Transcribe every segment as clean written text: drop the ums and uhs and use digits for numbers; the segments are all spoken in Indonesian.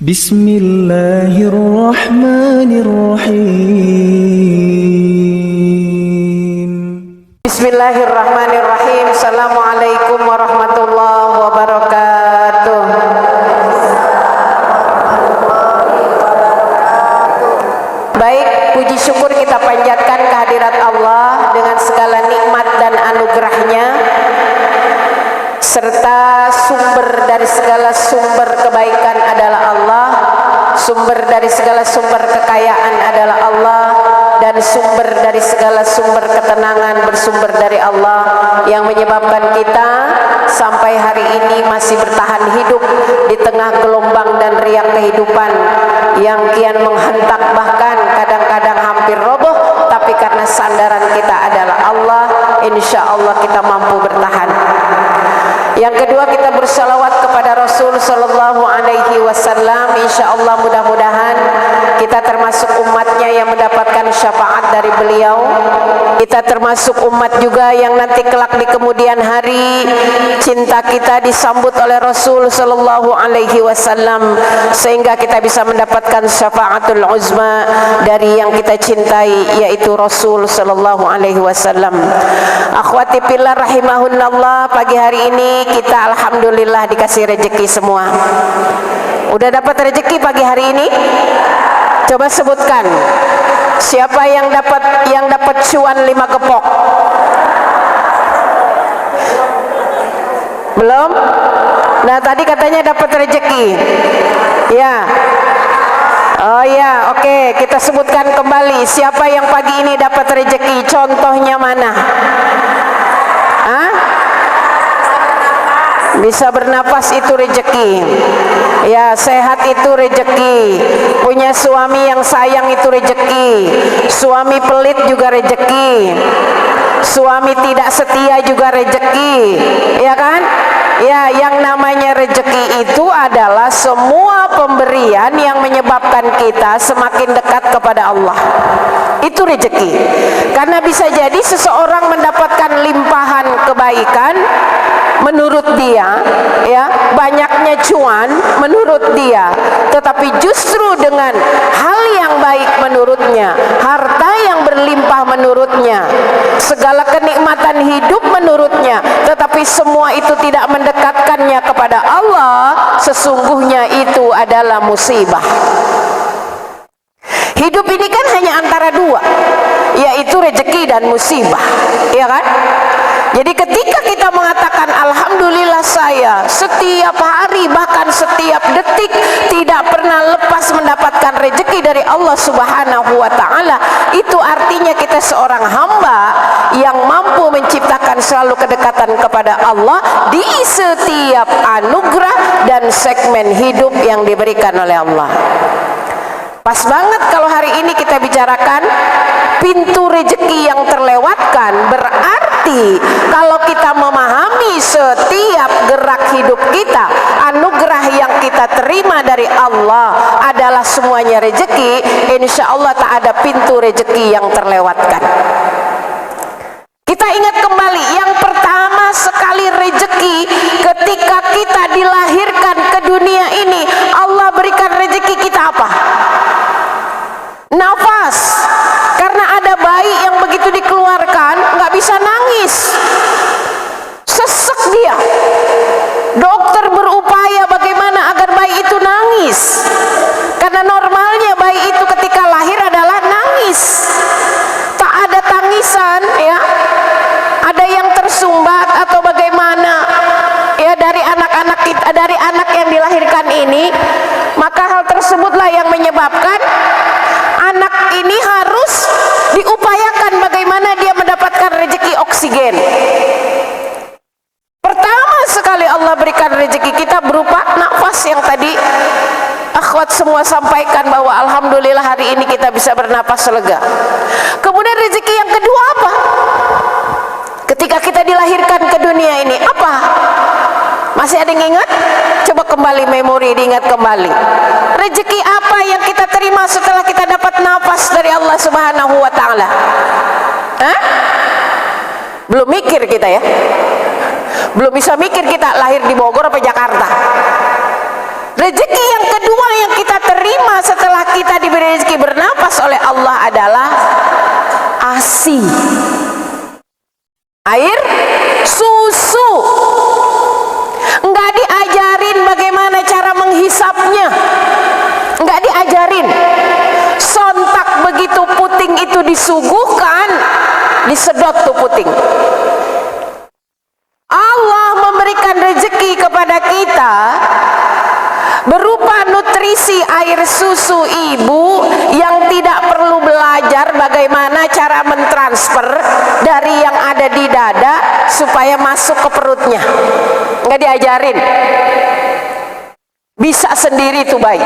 Bismillahirrahmanirrahim. Bismillahirrahmanirrahim. Assalamualaikum warahmatullahi wabarakatuh. Baik, puji syukur kita panjatkan kehadirat Allah dengan segala nikmat dan anugerahnya, serta sumber dari segala sumber kebaikan adalah Allah, sumber dari segala sumber kekayaan adalah Allah, dan sumber dari segala sumber ketenangan bersumber dari Allah, yang menyebabkan kita sampai hari ini masih bertahan hidup di tengah gelombang dan riak kehidupan yang kian menghentak, bahkan kadang-kadang hampir roboh, tapi karena sandaran kita adalah Allah, insya Allah kita mampu bertahan. Yang kedua, kita bersalawat kepada Rasul Sallallahu Alaihi Wasallam. Insya Allah mudah-mudahan kita termasuk umatnya yang mendapatkan syafaat dari beliau. Kita termasuk umat juga yang nanti kelak di kemudian hari cinta kita disambut oleh Rasul Sallallahu Alaihi Wasallam, sehingga kita bisa mendapatkan syafaatul uzma dari yang kita cintai, yaitu Rasul Sallallahu Alaihi Wasallam. Akhwati fillah rahimahullah, pagi hari ini kita alhamdulillah dikasih rezeki semua. Udah dapat rezeki pagi hari ini? Coba sebutkan siapa yang dapat cuan 5 kepok? Belum? Nah, tadi katanya dapat rezeki. Ya. Oh ya, oke, kita sebutkan kembali siapa yang pagi ini dapat rezeki. Contohnya mana? Hah? Bisa bernapas itu rezeki. Ya, sehat itu rezeki. Punya suami yang sayang itu rezeki. Suami pelit juga rezeki. Suami tidak setia juga rezeki. Ya kan? Ya, yang namanya rezeki itu adalah semua pemberian yang menyebabkan kita semakin dekat kepada Allah. Itu rezeki. Karena bisa jadi seseorang mendapatkan limpahan kebaikan menurut dia, ya, banyaknya cuan menurut dia, tetapi justru dengan hal yang baik menurutnya, harta yang berlimpah menurutnya, segala kenikmatan hidup menurutnya, tetapi semua itu tidak mendekatkannya kepada Allah, sesungguhnya itu adalah musibah. Hidup ini kan hanya antara dua, yaitu rezeki dan musibah, ya kan? Jadi ketika kita mengatakan alhamdulillah saya setiap hari bahkan setiap detik tidak pernah lepas mendapatkan rezeki dari Allah Subhanahu wa taala, itu artinya kita seorang hamba yang mampu menciptakan selalu kedekatan kepada Allah di setiap anugerah dan segmen hidup yang diberikan oleh Allah. Pas banget kalau hari ini kita bicarakan pintu rezeki yang terlewatkan, berarti kalau kita memahami setiap gerak hidup kita, anugerah yang kita terima dari Allah adalah semuanya rezeki, insya Allah tak ada pintu rezeki yang terlewatkan. Kita ingat kembali, yang pertama sekali rezeki ketika kita dilahirkan ke dunia ini, Allah berikan rezeki kita apa? Nafas. Karena ada bayi yang begitu dikeluarkan nggak bisa nangis, sesek dia. Dokter berupaya bagaimana agar bayi itu nangis, karena normalnya bayi itu ketika lahir adalah nangis. Tak ada tangisan, ya. Ada yang tersumbat atau bagaimana, ya, dari anak-anak kita, dari anak yang dilahirkan ini. Maka hal tersebutlah yang menyebabkan anak ini harus diupayakan bagaimana dia mendapatkan rezeki oksigen. Pertama sekali Allah berikan rezeki kita berupa nafas yang tadi akhwat semua sampaikan, bahwa alhamdulillah hari ini kita bisa bernapas lega. Kemudian rezeki yang kedua apa? Ketika kita dilahirkan ke dunia ini, apa? Masih ada yang ingat? Coba kembali memori, diingat kembali. Rezeki apa yang kita terima setelah kita dapat nafas dari Allah Subhanahu wa taala? Hah? Belum mikir kita, ya. Belum bisa mikir kita lahir di Bogor apa Jakarta. Rezeki yang kedua yang ASI, air susu. Enggak diajarin bagaimana cara menghisapnya, enggak diajarin. Sontak begitu puting itu disuguhkan, disedot tuh puting. Allah memberikan rezeki kepada kita berupa nutrisi air susu ibu yang tidak perlu belajar bagaimana cara mentransfer dari yang ada di dada supaya masuk ke perutnya. Nggak diajarin, bisa sendiri tuh bayi.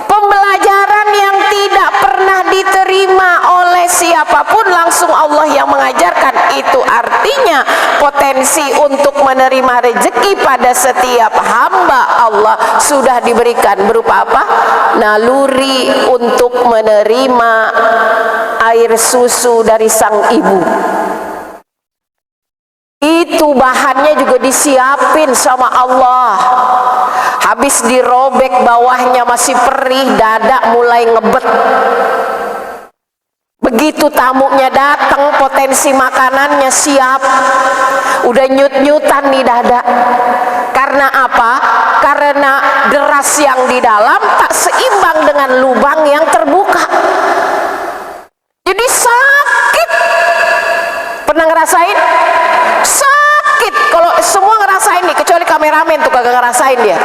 Pembelajaran yang tidak pernah diterima oleh siapapun, langsung Allah yang mengajarkan. Itu artinya potensi untuk menerima rezeki pada setiap hamba Allah sudah diberikan berupa apa? Naluri untuk menerima air susu dari sang ibu. Itu bahannya juga disiapin sama Allah. Habis dirobek bawahnya masih perih, dada mulai ngebet. Begitu tamunya datang, potensi makanannya siap. Udah nyut-nyutan di dada. Karena apa? Karena deras yang di dalam tak seimbang dengan lubang yang terbuka. Jadi sakit. Pernah ngerasain? Sakit. Kalau semua ngerasain nih, kecuali kameramen tuh kagak ngerasain dia.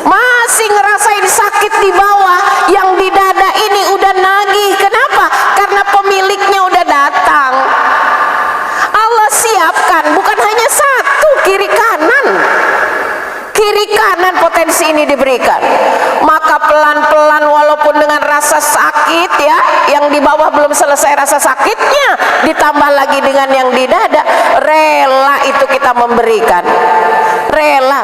Masih ngerasain sakit di bawah, yang di dada ini udah nagih. Kenapa? Karena pemiliknya udah datang. Allah siapkan bukan hanya satu, kiri kanan. Kiri kanan potensi ini diberikan. Maka pelan-pelan walaupun dengan rasa sakit ya, yang di bawah belum selesai rasa sakitnya, ditambah lagi dengan yang di dada, rela itu kita memberikan. Rela.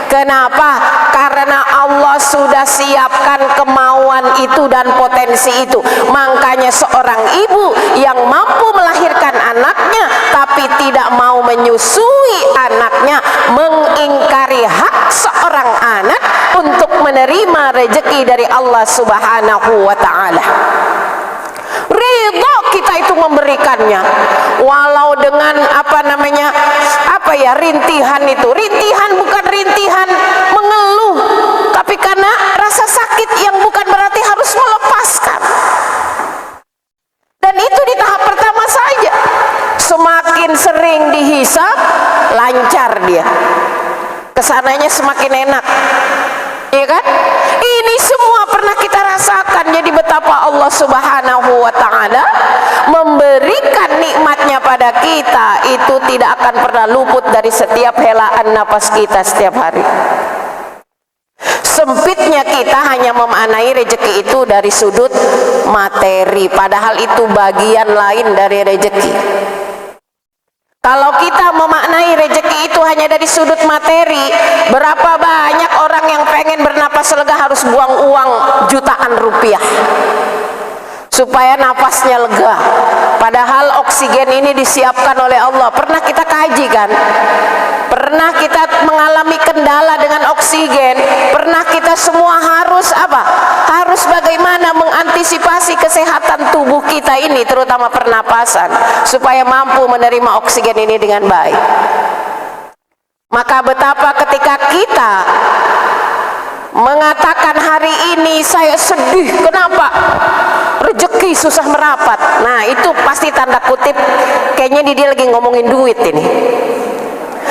Kenapa? Karena Allah sudah siapkan kemauan itu dan potensi itu. Makanya seorang ibu yang mampu melahirkan anaknya tapi tidak mau menyusui anaknya, mengingkari hak seorang anak untuk menerima rezeki dari Allah Subhanahu wa ta'ala. Ridho kita itu memberikannya, walau dengan rintihan itu. Rintihan bukan rintihan mengeluh, tapi karena rasa sakit yang bukan berarti harus melepaskan. Dan itu di tahap pertama saja. Semakin sering dihisap, lancar dia. Kesananya semakin enak, iya kan? Ini semua pernah kita rasakan. Jadi betapa Allah Subhanahu wa ta'ala memberikan nikmatnya pada kita itu tidak akan pernah luput dari setiap helaan napas kita setiap hari. Sempitnya kita hanya memaknai rezeki itu dari sudut materi, padahal itu bagian lain dari rezeki. Kalau kita memaknai rezeki itu hanya dari sudut materi, berapa banyak orang yang pengen bernapas lega harus buang uang jutaan rupiah supaya napasnya lega. Padahal oksigen ini disiapkan oleh Allah. Pernah kita kaji kan? Pernah kita mengalami kendala dengan oksigen? Pernah kita semua harus apa? Harus bagaimana mengantisipasi kesehatan tubuh kita ini, terutama pernapasan, supaya mampu menerima oksigen ini dengan baik. Maka betapa ketika kita mengatakan hari ini saya sedih, kenapa? Rezeki susah merapat. Nah itu pasti tanda kutip, kayaknya dia lagi ngomongin duit ini.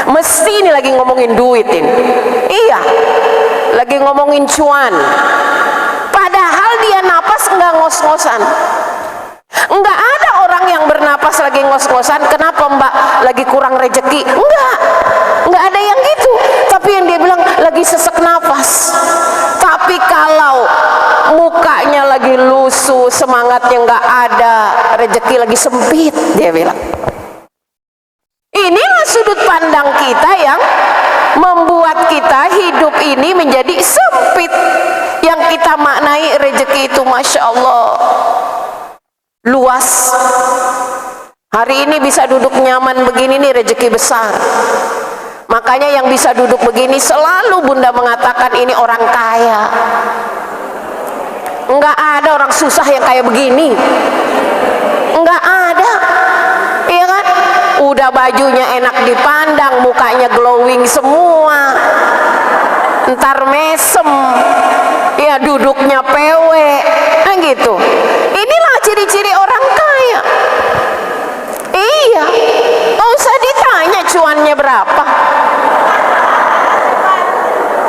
Mesti ini lagi ngomongin duit ini. Iya, lagi ngomongin cuan. Padahal dia napas enggak ngos-ngosan. Enggak ada orang yang bernapas lagi ngos-ngosan. Kenapa mbak? Lagi kurang rezeki? Enggak ada yang gitu. Tapi yang dia bilang lagi sesek nafas. Tapi kalau mukanya lagi lusuh, semangatnya enggak ada, rezeki lagi sempit, dia bilang. Inilah sudut pandang kita yang membuat kita hidup ini menjadi sempit. Yang kita maknai rezeki itu Masya Allah luas. Hari ini bisa duduk nyaman begini nih rezeki besar. Makanya yang bisa duduk begini selalu Bunda mengatakan ini orang kaya. Enggak ada orang susah yang kayak begini, enggak ada, iya kan? Udah bajunya enak dipandang, mukanya glowing semua, ntar mesem, ya duduknya pewe, nah gitu. Inilah ciri-ciri orang kaya. Iya, nggak usah ditanya cuannya berapa,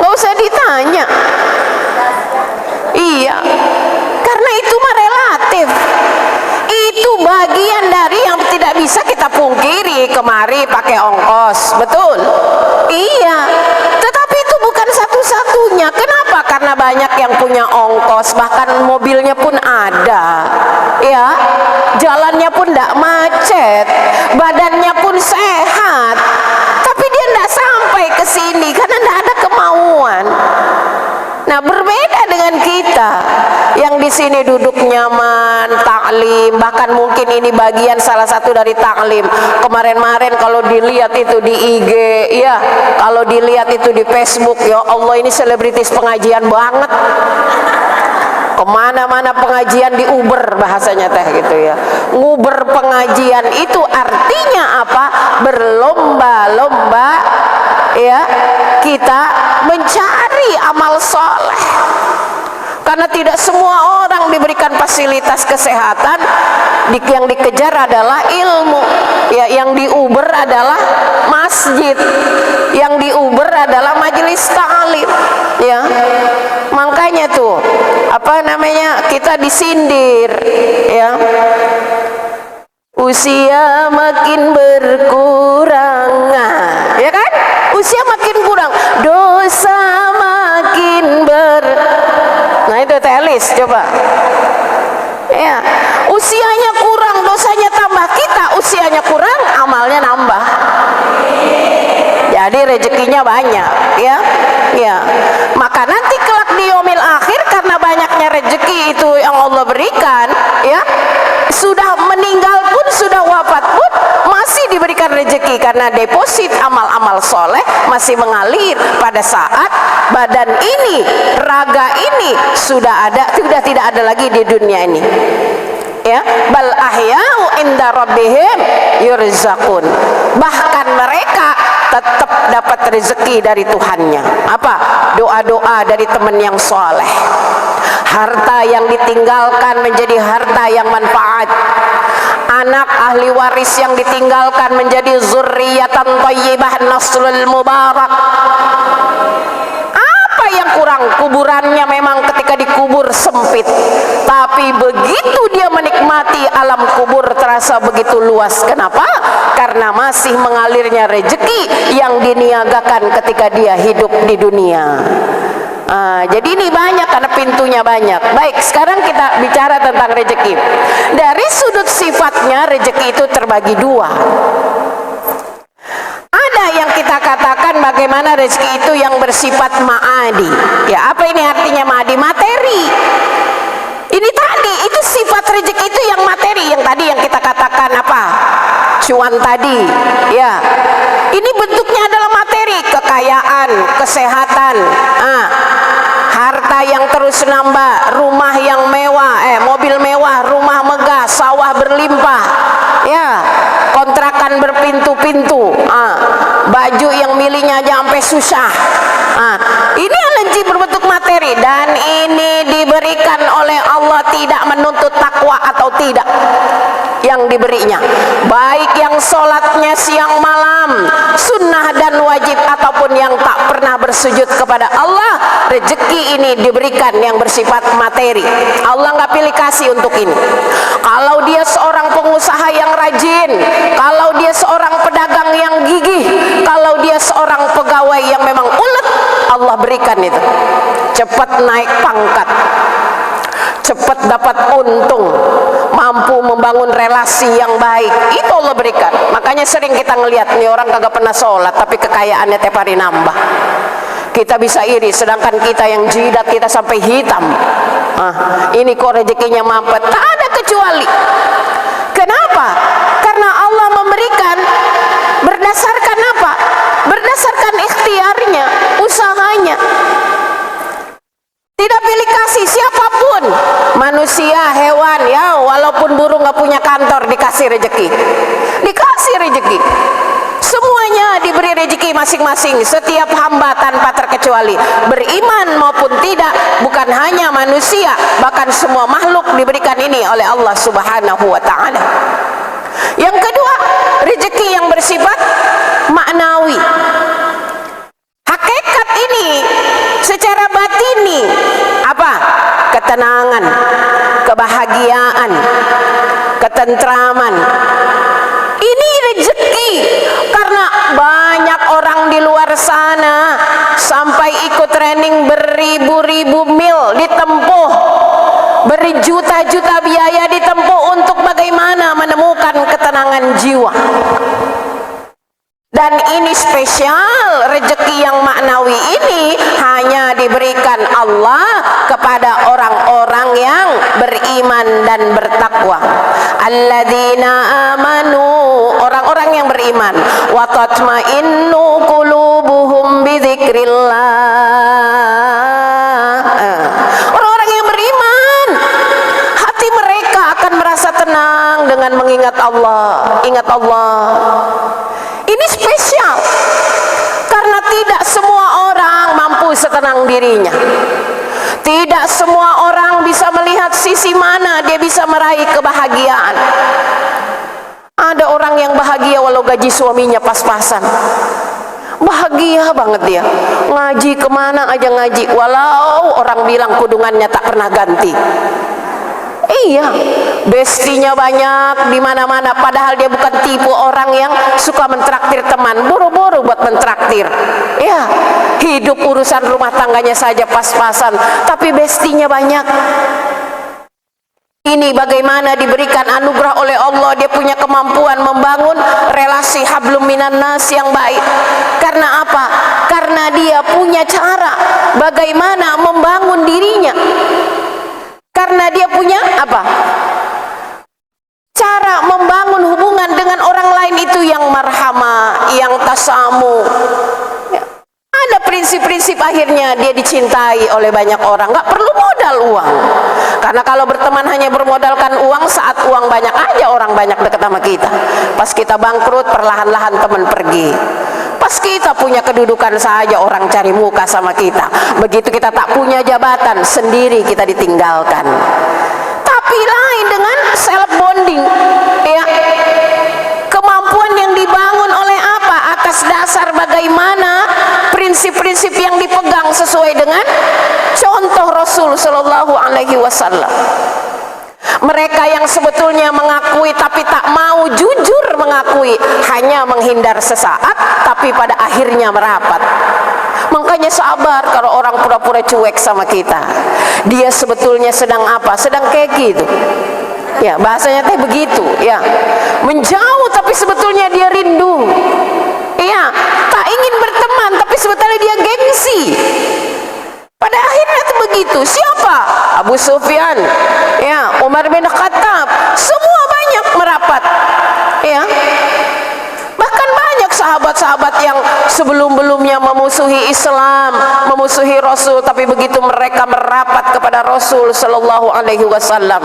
nggak usah ditanya. Iya, karena itu mah relatif. Itu bagian dari yang tidak bisa kita pungkiri. Kemari pakai ongkos, betul? Iya, tetapi itu bukan satu-satunya. Kenapa? Karena banyak yang punya ongkos, bahkan mobilnya pun ada, ya, jalannya pun tidak macet, badannya pun sehat, tapi dia tidak sampai ke sini karena tidak ada kemauan. Nah, berbeda dengan kita yang di sini duduk nyaman, taklim, bahkan mungkin ini bagian salah satu dari taklim. Kemarin-kemarin kalau dilihat itu di IG, ya, kalau dilihat itu di Facebook, ya Allah, ini selebritis pengajian banget. Kemana-mana pengajian di Uber bahasanya teh gitu ya. Nguber pengajian itu artinya apa? Berlomba-lomba, ya, kita mencari amal soleh. Karena tidak semua orang diberikan fasilitas kesehatan, yang dikejar adalah ilmu, ya, yang diuber adalah masjid, yang diuber adalah majelis ta'lim, ya. Makanya tuh apa namanya, kita disindir, ya, usia makin berkurang, ya kan, usia makin kurang, dosa makin nah itu telis, coba, ya, usianya kurang, dosanya tambah. Kita usianya kurang, amalnya nambah, jadi rezekinya banyak, ya, ya. Maka nanti kelak di yaumil akhir, karena banyaknya rezeki itu yang Allah berikan, ya, sudah meninggal pun, sudah wafat pun masih diberikan rezeki, karena deposit amal-amal soleh masih mengalir pada saat badan ini, raga ini sudah ada, sudah tidak ada lagi di dunia ini, ya. Bal ahya'u inda rabbihim yurzaqun, bahkan mereka tetap dapat rezeki dari Tuhannya. Apa? Doa-doa dari teman yang soleh. Harta yang ditinggalkan menjadi harta yang manfaat. Anak ahli waris yang ditinggalkan menjadi zurriyatan thayyibah naslul mubarak. Apa yang kurang? Kuburannya memang ketika dikubur sempit, tapi begitu dia menikmati alam kubur terasa begitu luas. Kenapa? Karena masih mengalirnya rezeki yang diniagakan ketika dia hidup di dunia. Jadi ini banyak karena pintunya banyak. Baik, sekarang kita bicara tentang rezeki. Dari sudut sifatnya, rezeki itu terbagi dua. Ada yang kita katakan bagaimana rezeki itu yang bersifat ma'adi. Ya, apa ini artinya ma'adi? Materi. Ini tadi, itu sifat rezeki itu yang materi, yang tadi yang kita katakan apa? Cuan tadi, ya. Ini bentuknya adalah materi, kekayaan, kesehatan, harta yang terus nambah, rumah yang mewah, mobil mewah, rumah megah, sawah berlimpah, ya, kontrakan berpintu-pintu, baju yang milihnya aja sampai susah. Ini energi berbentuk materi, dan ini diberikan oleh Allah, tidak menuntut takwa atau tidak yang diberinya, baik yang sholatnya siang malam, sunnah dan wajib, ataupun yang tak pernah bersujud kepada Allah. Rezeki ini diberikan yang bersifat materi. Allah nggak pilih kasih untuk ini. Kalau dia seorang pengusaha yang rajin, kalau dia seorang pedagang yang gigih, kalau dia seorang pegawai yang memang ulet, Allah berikan itu. Cepat naik pangkat, cepat dapat untung, mampu membangun relasi yang baik, itu Allah berikan. Makanya sering kita ngelihat nih orang kagak pernah sholat tapi kekayaannya tiap hari nambah. Kita bisa iri, sedangkan kita yang jidat kita sampai hitam. Ini kok rezekinya mampet, tak ada kecuali. Kenapa? Karena Allah memberikan berdasarkan apa? Berdasarkan ikhtiarnya, usahanya. Tidak pilih kasih siapapun. nggak punya kantor dikasih rezeki. Dikasih rezeki. Semuanya diberi rezeki masing-masing, setiap hamba tanpa terkecuali, beriman maupun tidak, bukan hanya manusia, bahkan semua makhluk diberikan ini oleh Allah Subhanahu wa taala. Yang kedua, rezeki yang bersifat maknawi. Hakikat ini secara batini apa? Ketenangan, kebahagiaan, ketentraman. Ini rezeki karena banyak orang di luar sana sampai ikut training beribu-ribu mil ditempuh, berjuta-juta biaya ditempuh untuk bagaimana menemukan ketenangan jiwa. Dan ini spesial, rezeki yang maknawi ini hanya diberikan Allah kepada orang-orang yang beriman dan bertakwa. Alladzina amanu, orang-orang yang beriman. Wa tatma'innu qulubuhum bidzikrillah. Orang-orang yang beriman, hati mereka akan merasa tenang dengan mengingat Allah. Ingat Allah. Ini spesial karena tidak semua orang mampu setenang dirinya. Tidak semua orang bisa melihat sisi mana dia bisa meraih kebahagiaan. Ada orang yang bahagia walau gaji suaminya pas-pasan. Bahagia banget dia, ngaji kemana aja ngaji, walau orang bilang kudungannya tak pernah ganti. Iya, bestinya banyak di mana-mana, padahal dia bukan tipe orang yang suka mentraktir teman, buru-buru buat mentraktir. Ya, hidup urusan rumah tangganya saja pas-pasan, tapi bestinya banyak. Ini bagaimana diberikan anugerah oleh Allah, dia punya kemampuan membangun relasi hablum minan nas yang baik. Karena apa? Karena dia punya cara bagaimana membangun dirinya. Karena dia punya apa? Cara membangun hubungan dengan orang lain itu yang marhamah, yang tasamu. Ya. Ada prinsip-prinsip, akhirnya dia dicintai oleh banyak orang. Gak perlu modal uang. Karena kalau berteman hanya bermodalkan uang, saat uang banyak aja orang banyak dekat sama kita. Pas kita bangkrut, perlahan-lahan teman pergi. Pas kita punya kedudukan saja orang cari muka sama kita. Begitu kita tak punya jabatan, sendiri kita ditinggalkan. Tapi lain dengan self bonding, ya. Kemampuan yang dibangun oleh apa? Atas dasar bagaimana prinsip-prinsip yang dipegang sesuai dengan contoh Rasul Shallallahu Alaihi Wasallam. Mereka yang sebetulnya mengakui tapi tak mau jujur mengakui, hanya menghindar sesaat tapi pada akhirnya merapat. Makanya sabar kalau orang pura-pura cuek sama kita. Dia sebetulnya sedang apa? Sedang keki itu. Ya, bahasanya teh begitu, ya. Menjauh tapi sebetulnya dia rindu. Ya, tak ingin berteman tapi sebetulnya dia gengsi. Pada akhirnya itu begitu. Siapa? Abu Sufyan, ya, Umar bin Khattab, semua banyak merapat, ya. Bahkan banyak sahabat-sahabat yang sebelum-belumnya memusuhi Islam, memusuhi Rasul, tapi begitu mereka merapat kepada Rasul Sallallahu Alaihi Wasallam,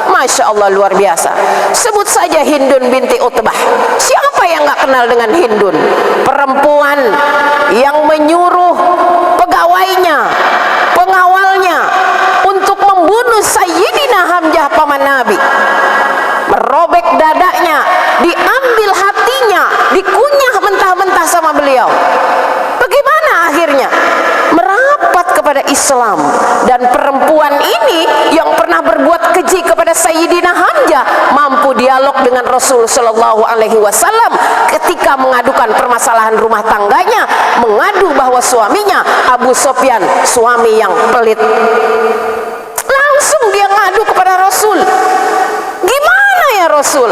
Masya Allah, luar biasa. Sebut saja Hindun binti Utbah. Siapa yang nggak kenal dengan Hindun? Perempuan yang menyuruh pegawainya, pengawalnya untuk membunuh Sayyidina Hamzah paman Nabi, merobek dadanya, diambil hatinya, dikunyah mentah-mentah sama beliau. Bagaimana akhirnya? Merapat kepada Islam. Dan perempuan ini yang pernah berbuat keji kepada Sayyidina Hamzah mampu dialog dengan Rasul Sallallahu Alaihi Wasallam ketika mengadukan permasalahan rumah tangganya, mengadu bahwa suaminya Abu Sufyan suami yang pelit. Langsung dia ngadu kepada Rasul. Gimana ya Rasul?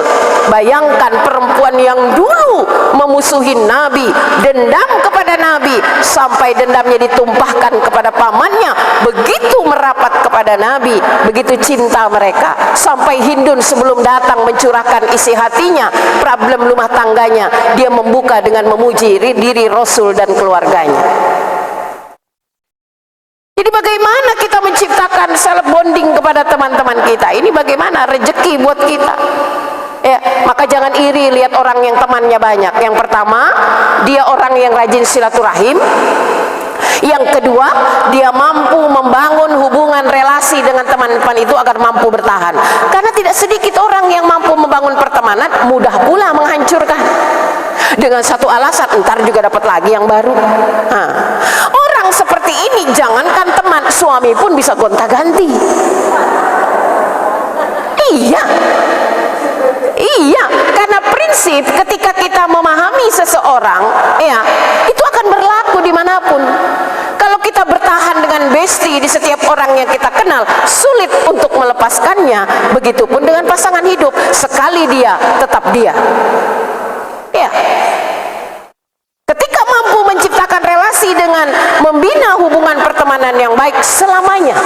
Bayangkan perempuan yang dulu memusuhi Nabi, dendam kepada Nabi, sampai dendamnya ditumpahkan kepada pamannya, begitu merapat kepada Nabi, begitu cinta mereka, sampai Hindun sebelum datang mencurahkan isi hatinya, problem rumah tangganya, dia membuka dengan memuji diri Rasul dan keluarganya. Jadi bagaimana kita menciptakan melakukan self bonding kepada teman-teman kita. Ini bagaimana rezeki buat kita. Ya, maka jangan iri lihat orang yang temannya banyak. Yang pertama, dia orang yang rajin silaturahim. Yang kedua, dia mampu membangun hubungan relasi dengan teman-teman itu agar mampu bertahan. Karena tidak sedikit orang yang mampu membangun pertemanan, mudah pula menghancurkan. Dengan satu alasan, ntar juga dapat lagi yang baru. Orang seperti ini, jangankan teman, suami pun bisa gonta-ganti. Iya, karena prinsip ketika kita memahami seseorang, ya, itu akan berlaku dimanapun. Kalau kita bertahan dengan bestie di setiap orang yang kita kenal, sulit untuk melepaskannya. Begitupun dengan pasangan hidup, sekali dia, tetap dia. Ya, ketika mampu menciptakan relasi dengan membina hubungan pertemanan yang baik selamanya,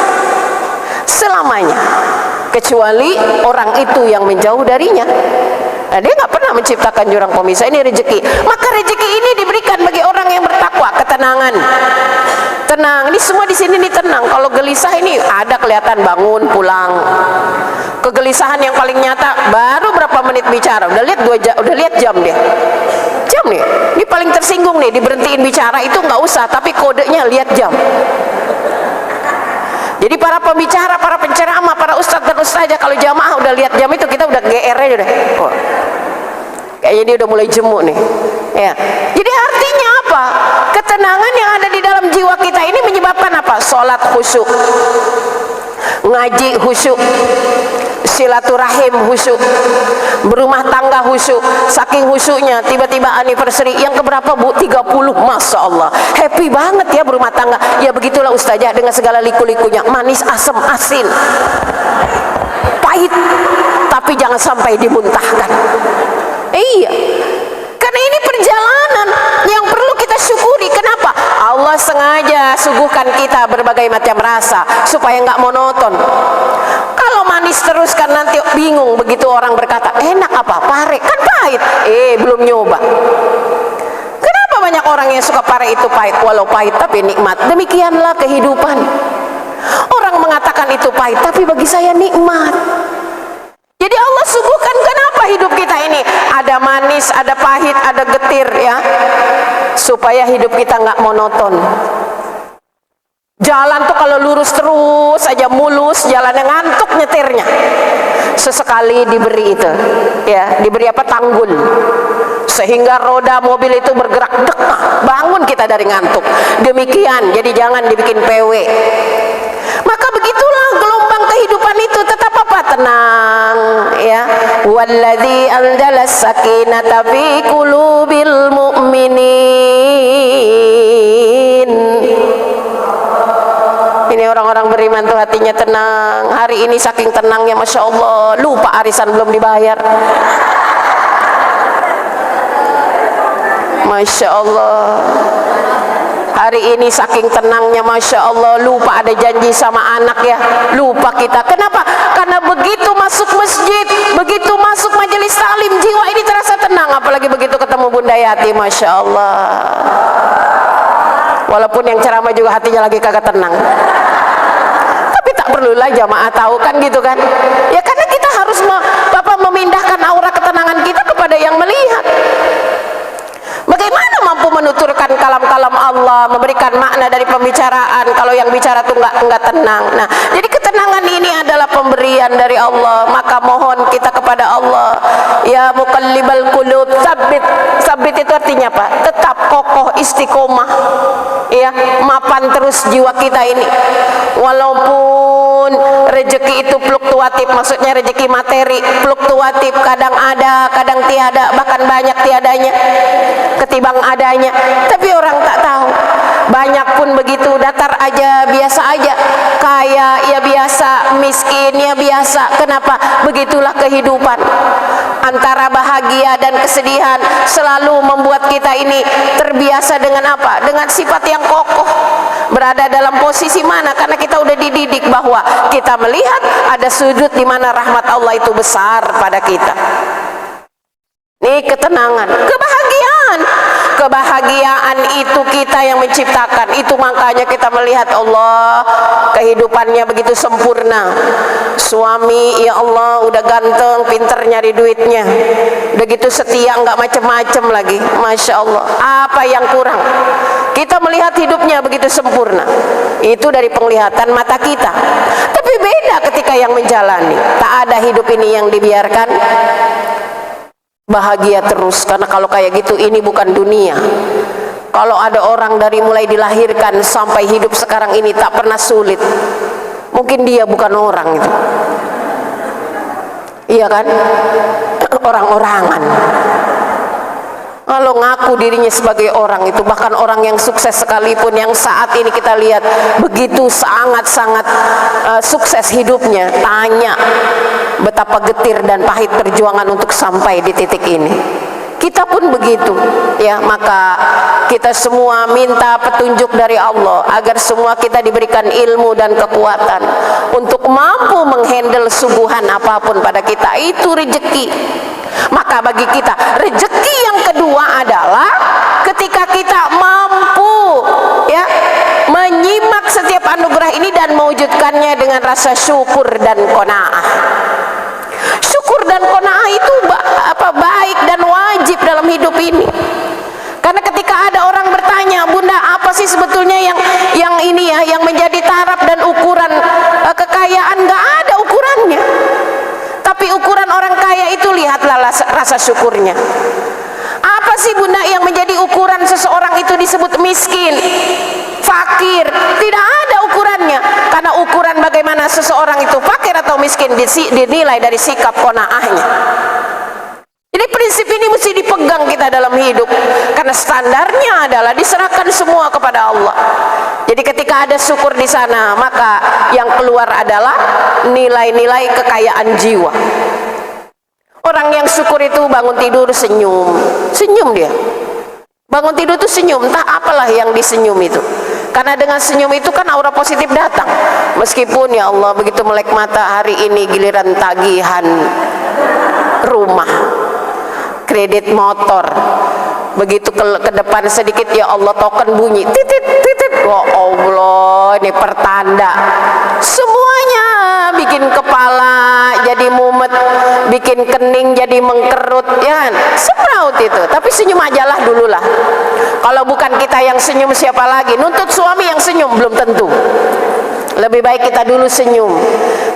kecuali orang itu yang menjauh darinya. Nah, dia nggak pernah menciptakan jurang pemisah. Ini rezeki. Maka rezeki ini diberikan bagi orang yang bertakwa, ketenangan. Tenang, ini semua di sini nih tenang. Kalau gelisah ini ada kelihatan bangun pulang. Kegelisahan yang paling nyata baru berapa menit bicara, udah lihat 2 jam, udah lihat jam dia. Jam nih, ini paling tersinggung nih, diberhentiin bicara itu nggak usah, tapi kodenya lihat jam. Jadi para pembicara, para penceramah, para ustadz dan ustazah, kalau jamaah udah lihat jam itu, kita udah GR aja deh. Oh, kayaknya dia udah mulai jemu nih. Ya. Jadi artinya apa? Ketenangan yang ada di dalam jiwa kita ini menyebabkan apa? Sholat khusyuk, ngaji khusyuk, silaturahim khusyuk, berumah tangga khusyuk. Saking khusyuknya, tiba-tiba anniversary yang keberapa bu? 30, Masya Allah, happy banget ya berumah tangga. Ya begitulah ustazah dengan segala liku-likunya, manis, asam, asin, pahit, tapi jangan sampai dimuntahkan. Iya, karena ini perjalanan yang perlu kita syukuri. Kenapa? Allah sengaja suguhkan kita berbagai macam rasa supaya nggak monoton. Kalau manis terus kan nanti bingung, begitu orang berkata enak apa? Pare, kan pahit. Belum nyoba. Kenapa banyak orang yang suka pare itu pahit? Walau pahit tapi nikmat. Demikianlah kehidupan. Orang mengatakan itu pahit tapi bagi saya nikmat. Jadi Allah suguhkan, kenapa hidup kita ini ada manis, ada pahit, ada getir, ya, supaya hidup kita nggak monoton. Jalan tuh kalau lurus terus aja mulus, jalannya ngantuk nyetirnya. Sesekali diberi itu, ya, diberi apa? Tanggul, sehingga roda mobil itu bergerak, dek, bangun kita dari ngantuk. Demikian, jadi jangan dibikin PW. Maka begitulah gelombang kehidupan itu, tetap apa? Tenang, ya. Walladzi anzala sakinata fi qulubil mu'minin. Ini orang-orang beriman tuh hatinya tenang. Hari ini saking tenangnya, Masya Allah, lupa arisan belum dibayar. Masya Allah. Hari ini saking tenangnya, Masya Allah, lupa ada janji sama anak, ya, lupa kita. Kenapa? Karena begitu masuk masjid, begitu masuk majelis taklim, jiwa ini terasa tenang. Apalagi begitu ketemu Bunda Yati, Masya Allah. Walaupun yang ceramah juga hatinya lagi kagak tenang, tapi tak perlulah jamaah tahu kan, gitu kan. Ya karena kita harus memindahkan aura ketenangan kita kepada yang melihat. Bagaimana mampu menuturkan kalam-kalam Allah, memberikan makna dari pembicaraan kalau yang bicara tuh enggak tenang. Nah, jadi ketenangan ini adalah pemberian dari Allah. Maka mohon kita kepada Allah, ya muqallibal qulub, sabit itu artinya apa? Tetap kokoh, istiqomah, ya, mapan terus jiwa kita ini. Walaupun rezeki itu fluktuatif, maksudnya rezeki materi fluktuatif, kadang ada, kadang tiada, bahkan banyak tiadanya ketimbang adanya. Tapi orang tak tahu, banyak pun begitu, datar aja, biasa aja. Kaya ya biasa, miskin ya biasa. Kenapa? Begitulah kehidupan. Antara bahagia dan kesedihan selalu membuat kita ini terbiasa dengan apa? Dengan sifat yang kokoh. Berada dalam posisi mana? Karena kita udah dididik bahwa kita melihat ada sudut di mana rahmat Allah itu besar pada kita. Ini ketenangan, kebahagiaan. kebahagiaan itu kita yang menciptakan. Itu makanya kita melihat Allah kehidupannya begitu sempurna. Suami ya Allah udah ganteng, pinter nyari duitnya, udah gitu setia, nggak macem-macem lagi, Masya Allah. Apa yang kurang? Kita melihat hidupnya begitu sempurna, itu dari penglihatan mata kita. Tapi beda ketika yang menjalani. Tak ada hidup ini yang dibiarkan bahagia terus, karena kalau kayak gitu ini bukan dunia. Kalau ada orang dari mulai dilahirkan sampai hidup sekarang ini tak pernah sulit, mungkin dia bukan orang itu. Iya kan? Orang-orangan. Kalau ngaku dirinya sebagai orang itu, bahkan orang yang sukses sekalipun, yang saat ini kita lihat begitu sangat-sangat sukses hidupnya, tanya betapa getir dan pahit perjuangan untuk sampai di titik ini. Kita pun begitu, ya. Maka kita semua minta petunjuk dari Allah agar semua kita diberikan ilmu dan kekuatan untuk mampu menghandle suguhan apapun pada kita. Itu rezeki. Maka bagi kita rezeki yang kedua adalah ketika kita mampu, ya, menyimak setiap anugerah ini dan mewujudkannya dengan rasa syukur dan qanaah. Syukur dan qanaah itu baik dan wajib dalam hidup ini. Karena ketika ada orang bertanya, Bunda, apa sih sebetulnya yang ini ya, yang menjadi taraf dan ukuran kekayaan? Nggak ada ukurannya. Tapi ukuran orang kaya itu lihatlah rasa syukurnya. Apa sih Bunda yang menjadi ukuran seseorang itu disebut miskin, fakir? Tidak ada ukurannya. Karena ukuran bagaimana seseorang itu fakir atau miskin dinilai dari sikap qanaahnya. Jadi prinsip ini mesti dipegang kita dalam hidup, karena standarnya adalah diserahkan semua kepada Allah. Jadi ketika ada syukur di sana, maka yang keluar adalah nilai-nilai kekayaan jiwa. Orang yang syukur itu bangun tidur senyum, senyum dia. Bangun tidur itu senyum, entah apalah yang disenyum itu. Karena dengan senyum itu kan aura positif datang. Meskipun ya Allah begitu melek mata hari ini giliran tagihan rumah, kredit motor, begitu ke depan sedikit ya Allah token bunyi titit titit, oh Allah, ini pertanda. Semuanya bikin kepala jadi mumet, bikin kening jadi mengkerut, ya kan? Semraut itu. Tapi senyum ajalah dulu lah. Kalau bukan kita yang senyum, siapa lagi? Nuntut suami yang senyum belum tentu. Lebih baik kita dulu senyum,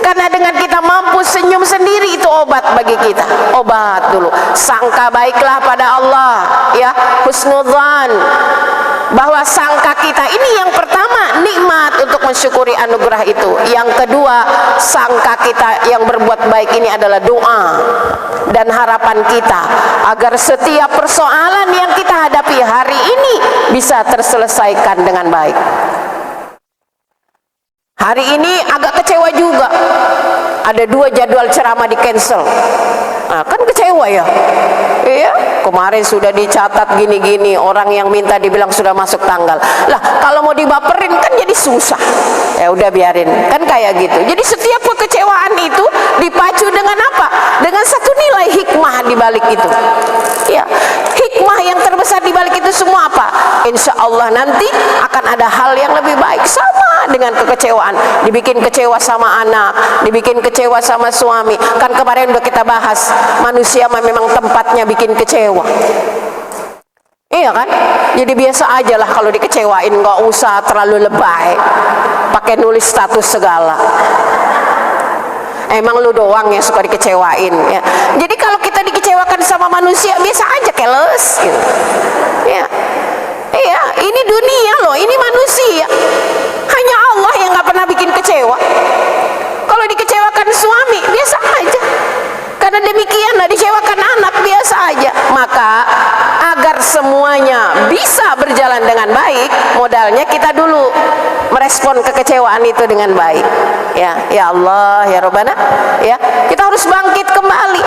karena dengan kita mampu senyum sendiri itu obat bagi kita. Obat dulu, sangka baiklah pada Allah, ya, husnudzan, bahwa sangka kita ini yang pertama nikmat untuk mensyukuri anugerah itu. Yang kedua, sangka kita yang berbuat baik ini adalah doa dan harapan kita agar setiap persoalan yang kita hadapi hari ini bisa terselesaikan dengan baik. Hari ini agak kecewa juga, ada 2 jadwal ceramah di cancel. Nah, kan kecewa ya. Iya, kemarin sudah dicatat gini-gini, orang yang minta dibilang sudah masuk tanggal. Lah, kalau mau dibaperin kan jadi susah. Ya udah biarin, kan kayak gitu. Jadi setiap kekecewaan itu dipacu dengan apa? Dengan satu nilai hikmah di balik itu. Ya, hikmah yang terbesar di balik itu semua apa? Insya Allah nanti akan ada hal yang lebih baik. Sama dengan kekecewaan, dibikin kecewa sama anak, dibikin kecewa sama suami. Kan kemarin udah kita bahas, manusia memang tempatnya bikin kecewa. Iya kan? Jadi biasa aja lah kalau dikecewain, nggak usah terlalu lebay pakai nulis status segala. Emang lu doang yang suka dikecewain ya. Jadi kalau kita dikecewakan sama manusia biasa aja, keles gitu. Ya. Iya, ini dunia loh, ini manusia. Hanya Allah yang nggak pernah bikin kecewa. Kalau dikecewakan suami biasa aja. Karena demikian lah dikecewakan anak biasa aja. Maka agar semuanya bisa berjalan dengan baik, modalnya kita dulu merespon kekecewaan itu dengan baik. Ya Allah, ya Rabbana, ya. Kita harus bangkit kembali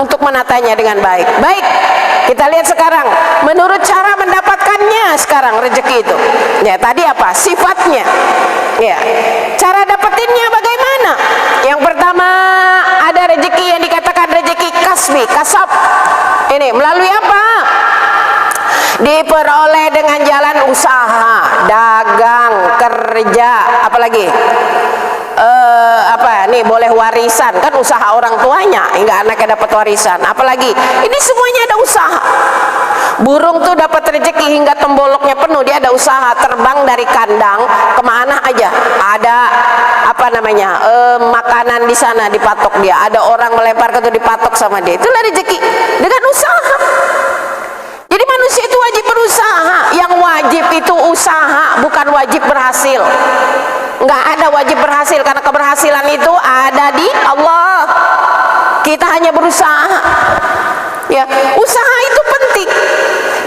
untuk menatanya dengan baik. Baik, kita lihat sekarang menurut cara mendapatkannya sekarang rezeki itu. Ya, tadi apa? Sifatnya. Ya. Cara dapetinnya bagaimana? Yang pertama ada rezeki yang dikatakan rezeki kasbi, kasab. Ini melalui apa? diperoleh dengan jalan usaha, dagang, kerja, apalagi nih boleh warisan, kan usaha orang tuanya, hingga anaknya dapat warisan. Apalagi ini semuanya ada usaha. Burung tuh dapat rezeki hingga temboloknya penuh, dia ada usaha, terbang dari kandang kemana aja, ada makanan di sana dipatok dia, ada orang melempar ke itu dipatok sama dia, itulah rezeki dengan usaha. Jadi manusia itu wajib berusaha. Yang wajib itu usaha, bukan wajib berhasil. Nggak ada wajib berhasil, karena keberhasilan itu ada di Allah. Kita hanya berusaha. Ya, usaha itu penting.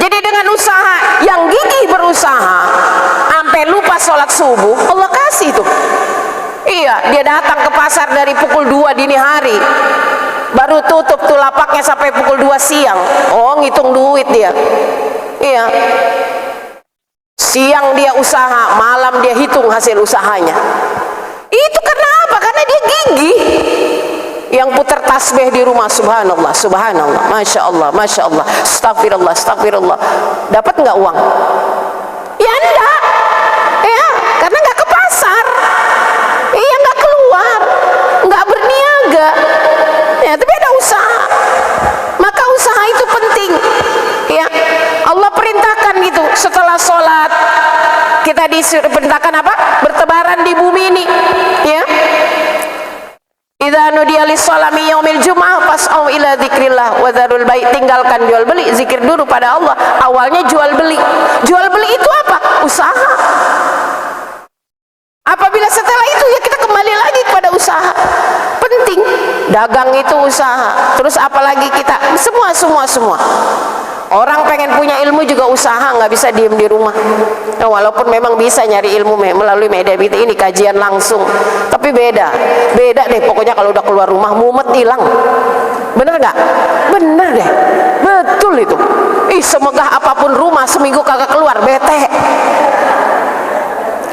Jadi dengan usaha, yang gigih berusaha sampai lupa sholat subuh, Allah kasih tuh. Iya, dia datang ke pasar dari pukul 2 dini hari, baru tutup tuh lapaknya sampai pukul 2 siang. Oh, ngitung duit dia. Iya, siang dia usaha, malam dia hitung hasil usahanya. Itu karena apa? Karena dia gigih. Yang putar tasbih di rumah, subhanallah, subhanallah, masya Allah, masya Allah, astagfirullah, astagfirullah, dapat nggak uang? Ya enggak, ya, karena nggak ke pasar, iya, nggak keluar, nggak berniaga, ya, tapi ada usaha. Maka usaha itu penting, ya. Allah perintahkan gitu, setelah sholat kita diperintahkan apa? Bertebaran di bumi ini, ya. Idza nudiya lis-sholati yaumil jumu'ah fas'au ila dzikrillah wa dzarul bai', tinggalkan jual beli, zikir dulu pada Allah. Awalnya jual beli. Jual beli itu apa? Usaha. Apabila setelah itu ya kita kembali lagi kepada usaha. Penting. Dagang itu usaha. Terus apalagi kita semua. Orang pengen punya ilmu juga usaha, nggak bisa diem di rumah. Nah, walaupun memang bisa nyari ilmu melalui media ini kajian langsung, tapi beda deh. Pokoknya kalau udah keluar rumah mumet hilang. Bener nggak? Bener deh, betul itu. Semegah apapun rumah, seminggu kagak keluar bete.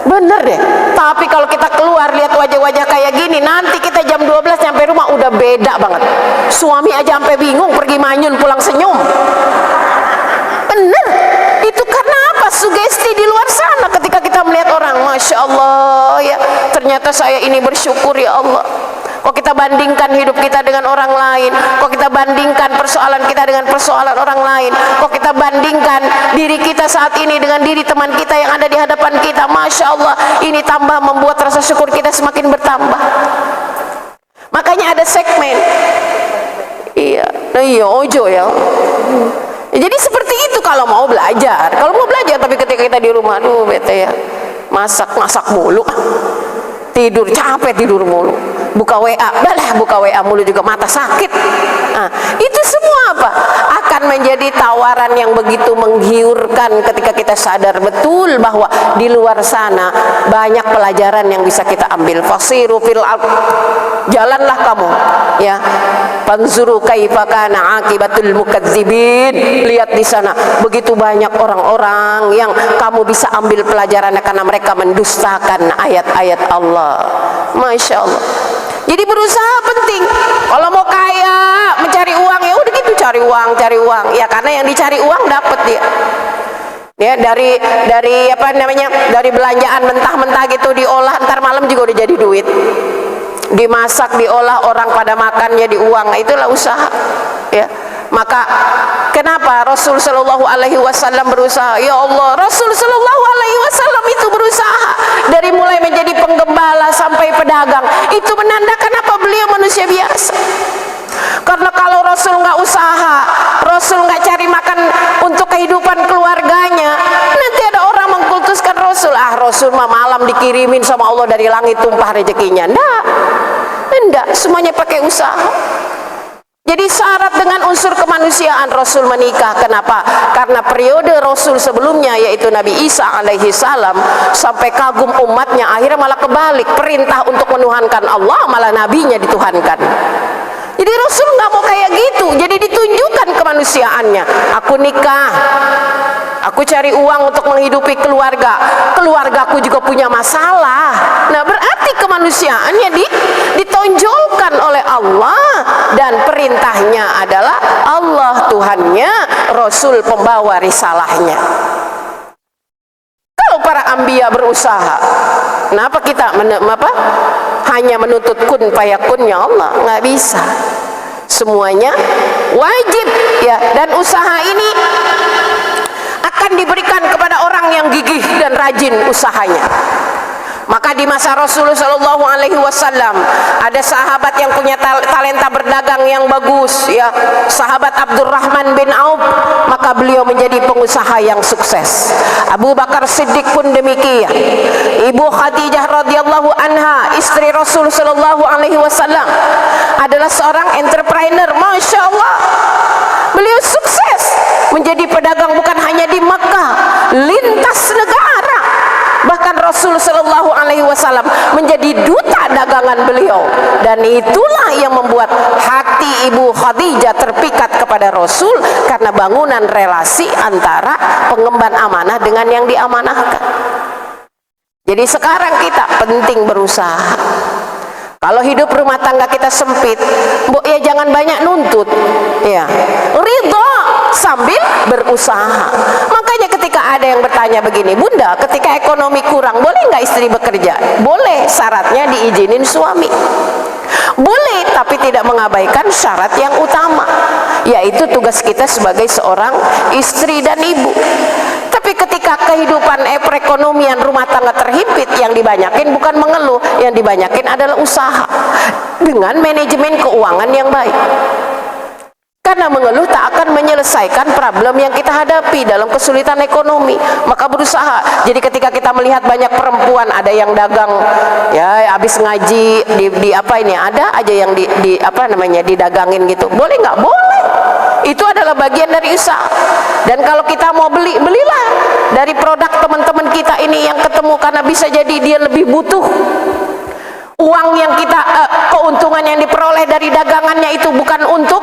Bener deh. Tapi kalau kita keluar lihat wajah-wajah kayak gini, nanti kita jam 12 nyampe rumah udah beda banget. Suami aja sampai bingung, pergi manyun pulang senyum. Bener. Itu karena apa? Sugesti di luar sana ketika kita melihat orang, masya Allah ya, ternyata saya ini bersyukur ya Allah. Kok kita bandingkan hidup kita dengan orang lain? Kok kita bandingkan persoalan kita dengan persoalan orang lain? Kok kita bandingkan diri kita saat ini dengan diri teman kita yang ada di hadapan kita? Masya Allah, ini tambah membuat rasa syukur kita semakin bertambah. Makanya ada segmen. Iya, ojo ya. Jadi seperti itu kalau mau belajar. Kalau mau belajar, tapi ketika kita di rumah, aduh bete ya, masak mulu, tidur capek, tidur mulu, buka WA, buka WA mulu juga mata sakit. Nah, itu semua apa? Akan menjadi tawaran yang begitu menggiurkan ketika kita sadar betul bahwa di luar sana banyak pelajaran yang bisa kita ambil. Fasiru fil ardh, jalanlah kamu, ya. Fanzuru kaifa kana aqibatul mukadzibin, lihat di sana begitu banyak orang-orang yang kamu bisa ambil pelajarannya karena mereka mendustakan ayat-ayat Allah. Masya Allah. Jadi berusaha penting. Kalau mau kaya, mencari uang, ya udah gitu, cari uang. Ya karena yang dicari uang dapat dia. Ya dari dari belanjaan mentah-mentah gitu diolah, ntar malam juga udah jadi duit. Dimasak, diolah, orang pada makan jadi uang. Nah, itulah usaha. Ya. Maka kenapa Rasul Shallallahu Alaihi Wasallam berusaha? Ya Allah, Rasul Shallallahu Alaihi Wasallam itu berusaha dari mulai menjadi penggembala sampai pedagang. Itu menandakan apa? Beliau manusia biasa. Karena kalau Rasul nggak usaha, Rasul nggak cari makan untuk kehidupan keluarganya, nanti ada orang mengkultuskan Rasul. Rasul mah malam dikirimin sama Allah dari langit tumpah rezekinya. Enggak, semuanya pakai usaha. Jadi syarat dengan unsur kemanusiaan Rasul menikah. Kenapa? Karena periode Rasul sebelumnya, yaitu Nabi Isa alaihi salam, sampai kagum umatnya, akhirnya malah kebalik, perintah untuk menuhankan Allah, malah nabinya dituhankan. Jadi Rasul nggak mau kayak gitu. Jadi ditunjukkan kemanusiaannya. Aku nikah, aku cari uang untuk menghidupi keluarga. Keluargaku juga punya masalah. Nah, berarti kemanusiaannya ditonjolkan oleh Allah, dan perintahnya adalah Allah Tuhan Tuhannya, Rasul pembawa risalahnya. Kalau para anbiya berusaha, kenapa kita hanya menuntut kun fayakunnya Allah? Nggak bisa. Semuanya wajib ya, dan usaha ini akan diberikan kepada orang yang gigih dan rajin usahanya. Maka di masa Rasulullah Shallallahu Alaihi Wasallam ada sahabat yang punya talenta berdagang yang bagus, ya, sahabat Abdurrahman bin Auf, maka beliau menjadi pengusaha yang sukses. Abu Bakar Siddiq pun demikian. Ibu Khadijah radhiyallahu anha, istri Rasul Shallallahu Alaihi Wasallam, adalah seorang entrepreneur, masya Allah. Beliau sukses menjadi pedagang bukan hanya di Makkah, lintas negara. Bahkan Rasul Shallallahu Alaihi Wasallam menjadi duta dagangan beliau, dan itulah yang membuat hati Ibu Khadijah terpikat kepada Rasul karena bangunan relasi antara pengemban amanah dengan yang diamanahkan. Jadi sekarang kita penting berusaha. Kalau hidup rumah tangga kita sempit, Mbok, ya jangan banyak nuntut, ya, ridho sambil berusaha. Makanya ketika ada yang bertanya begini, Bunda, ketika ekonomi kurang, boleh nggak istri bekerja? Boleh, syaratnya diizinin suami. Boleh, tapi tidak mengabaikan syarat yang utama, yaitu tugas kita sebagai seorang istri dan ibu. Tapi ketika kehidupan perekonomian rumah tangga terhimpit, yang dibanyakin bukan mengeluh, yang dibanyakin adalah usaha dengan manajemen keuangan yang baik. Karena mengeluh tak akan menyelesaikan problem yang kita hadapi dalam kesulitan ekonomi, maka berusaha. Jadi ketika kita melihat banyak perempuan, ada yang dagang, ya, habis ngaji di apa ini, ada aja yang didagangin gitu. Boleh nggak? Boleh. Itu adalah bagian dari usaha. Dan kalau kita mau beli, belilah dari produk teman-teman kita ini yang ketemu, karena bisa jadi dia lebih butuh. Uang yang kita, keuntungan yang diperoleh dari dagangannya itu bukan untuk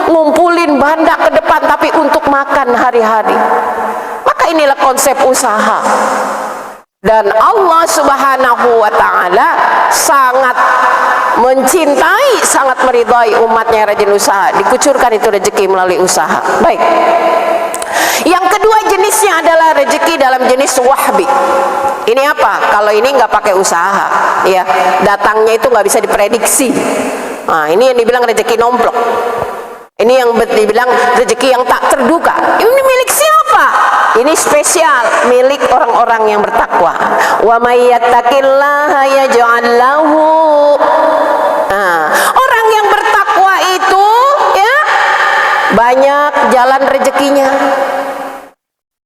ngumpulin banda ke depan, tapi untuk makan hari-hari. Maka inilah konsep usaha. Dan Allah Subhanahu wa Ta'ala sangat mencintai, sangat meridai umatnya yang rajin usaha. Dikucurkan itu rezeki melalui usaha. Baik. Yang kedua jenisnya adalah rezeki dalam jenis wahbi. Ini apa? Kalau ini nggak pakai usaha, ya, datangnya itu nggak bisa diprediksi. Nah, ini yang dibilang rezeki nomplok. Ini yang dibilang rezeki yang tak terduga. Ini milik siapa? Ini spesial, milik orang-orang yang bertakwa. Wa may yattaqillaha yaj'al lahu. Orang yang bertakwa itu, ya, banyak jalan rezekinya.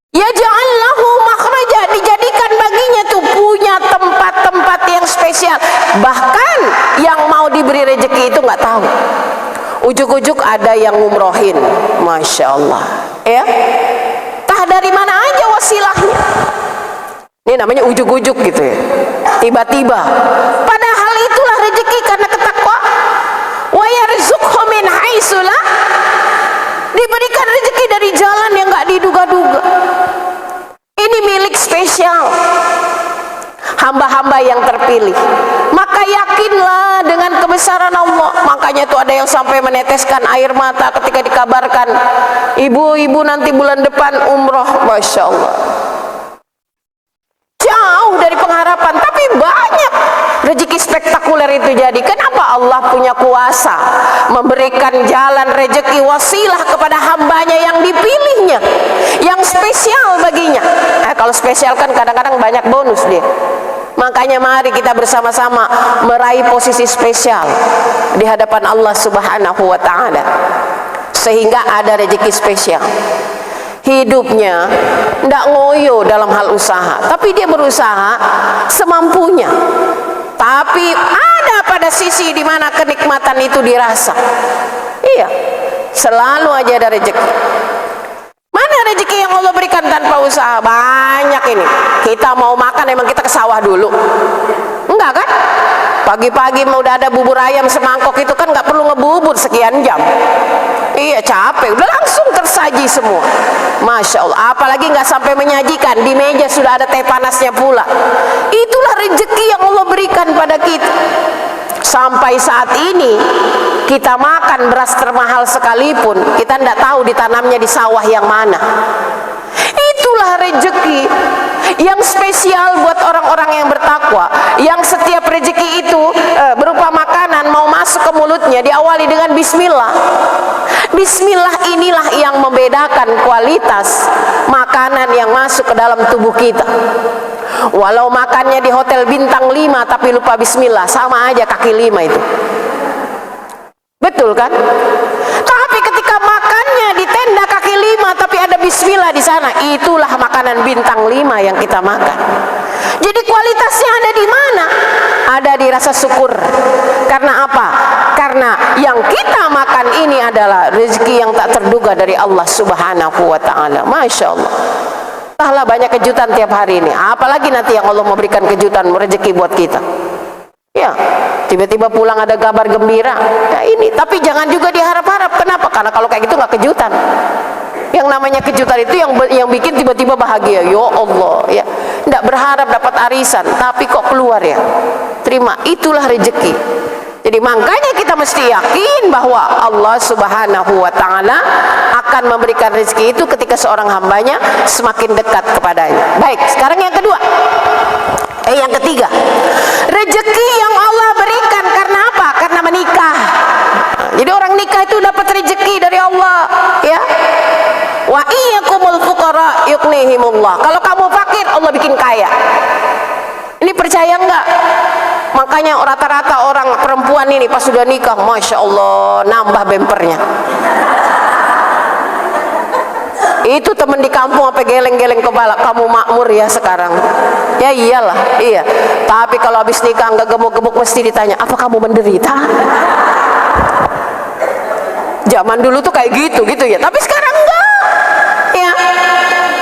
Yaj'al lahu makhraja, dijadikan baginya tuh punya tempat-tempat yang spesial. Bahkan yang mau diberi rezeki itu nggak tahu. Ujuk-ujuk ada yang ngumrohin, masya Allah, ya. Tah dari mana aja wasilahnya. Ini namanya ujuk-ujuk gitu ya. Tiba-tiba. Padahal itulah rezeki karena ketakwaan. Wa yarzuqhu min haitsu la, diberikan rezeki dari jalan yang nggak diduga-duga. Ini milik spesial hamba-hamba yang terpilih. Maka yakinlah dengan kebesaran Allah. Makanya itu ada yang sampai meneteskan air mata ketika dikabarkan ibu-ibu nanti bulan depan umroh, masya Allah. Jauh dari pengharapan, tapi banyak rezeki spektakuler itu jadi. Kenapa? Allah punya kuasa memberikan jalan rezeki wasilah kepada hambanya yang dipilihnya, yang spesial baginya. Kalau spesial kan kadang-kadang banyak bonus dia. Makanya mari kita bersama-sama meraih posisi spesial di hadapan Allah Subhanahu wa Ta'ala, sehingga ada rezeki spesial. Hidupnya tidak ngoyo dalam hal usaha, tapi dia berusaha semampunya. Tapi ada pada sisi di mana kenikmatan itu dirasa. Iya, selalu aja ada rezeki. Mana rezeki yang Allah berikan tanpa usaha? Banyak ini. Kita mau makan emang kita ke sawah dulu? Enggak kan? Pagi-pagi mau udah ada bubur ayam semangkok itu kan nggak perlu ngebubur sekian jam. Iya, capek, udah langsung tersaji semua. Masya Allah. Apalagi nggak sampai menyajikan, di meja sudah ada teh panasnya pula. Itulah rezeki yang Allah berikan pada kita. Sampai saat ini kita makan beras termahal sekalipun, kita tidak tahu ditanamnya di sawah yang mana. Itulah rezeki yang spesial buat orang-orang yang bertakwa, yang setiap rezeki itu berupa makanan mau masuk ke mulutnya diawali dengan bismillah. Bismillah inilah yang membedakan kualitas makanan yang masuk ke dalam tubuh kita. Walau makannya di hotel bintang 5 tapi lupa bismillah, sama aja kaki 5 itu. Betul kan? Tapi ketika makannya di tenda kaki 5 tapi ada bismillah di sana, itulah makanan bintang 5 yang kita makan. Jadi kualitasnya ada di mana? Ada di rasa syukur. Karena apa? Karena yang kita makan ini adalah rezeki yang tak terduga dari Allah Subhanahu wa ta'ala. Masya Allah. Entahlah banyak kejutan tiap hari ini. Apalagi nanti yang Allah memberikan kejutan rezeki buat kita. Ya, tiba-tiba pulang ada kabar gembira. Ya ini, tapi jangan juga diharap-harap. Kenapa? Karena kalau kayak gitu nggak kejutan. Yang namanya kejutan itu yang bikin tiba-tiba bahagia. Ya Allah, ya. Nggak berharap dapat arisan, tapi kok keluar ya. Terima, itulah rezeki. Jadi makanya kita mesti yakin bahwa Allah Subhanahu wa ta'ala akan memberikan rezeki itu ketika seorang hambanya semakin dekat kepadanya. Baik, sekarang yang kedua. Yang ketiga, rezeki yang Allah berikan karena apa? Karena menikah. Jadi orang nikah itu dapat rezeki dari Allah, ya. Wa iyyakumul fuqara yughnihimullah. Kalau kamu fakir, Allah bikin kaya. Ini percaya enggak? Makanya rata-rata orang perempuan ini pas sudah nikah, Masya Allah, nambah bempernya. Itu temen di kampung apa geleng-geleng kepala, kamu makmur ya sekarang. Ya iyalah, iya. Tapi kalau habis nikah nggak gemuk-gemuk mesti ditanya, apa kamu menderita? Zaman dulu tuh kayak gitu ya. Tapi sekarang enggak. Ya.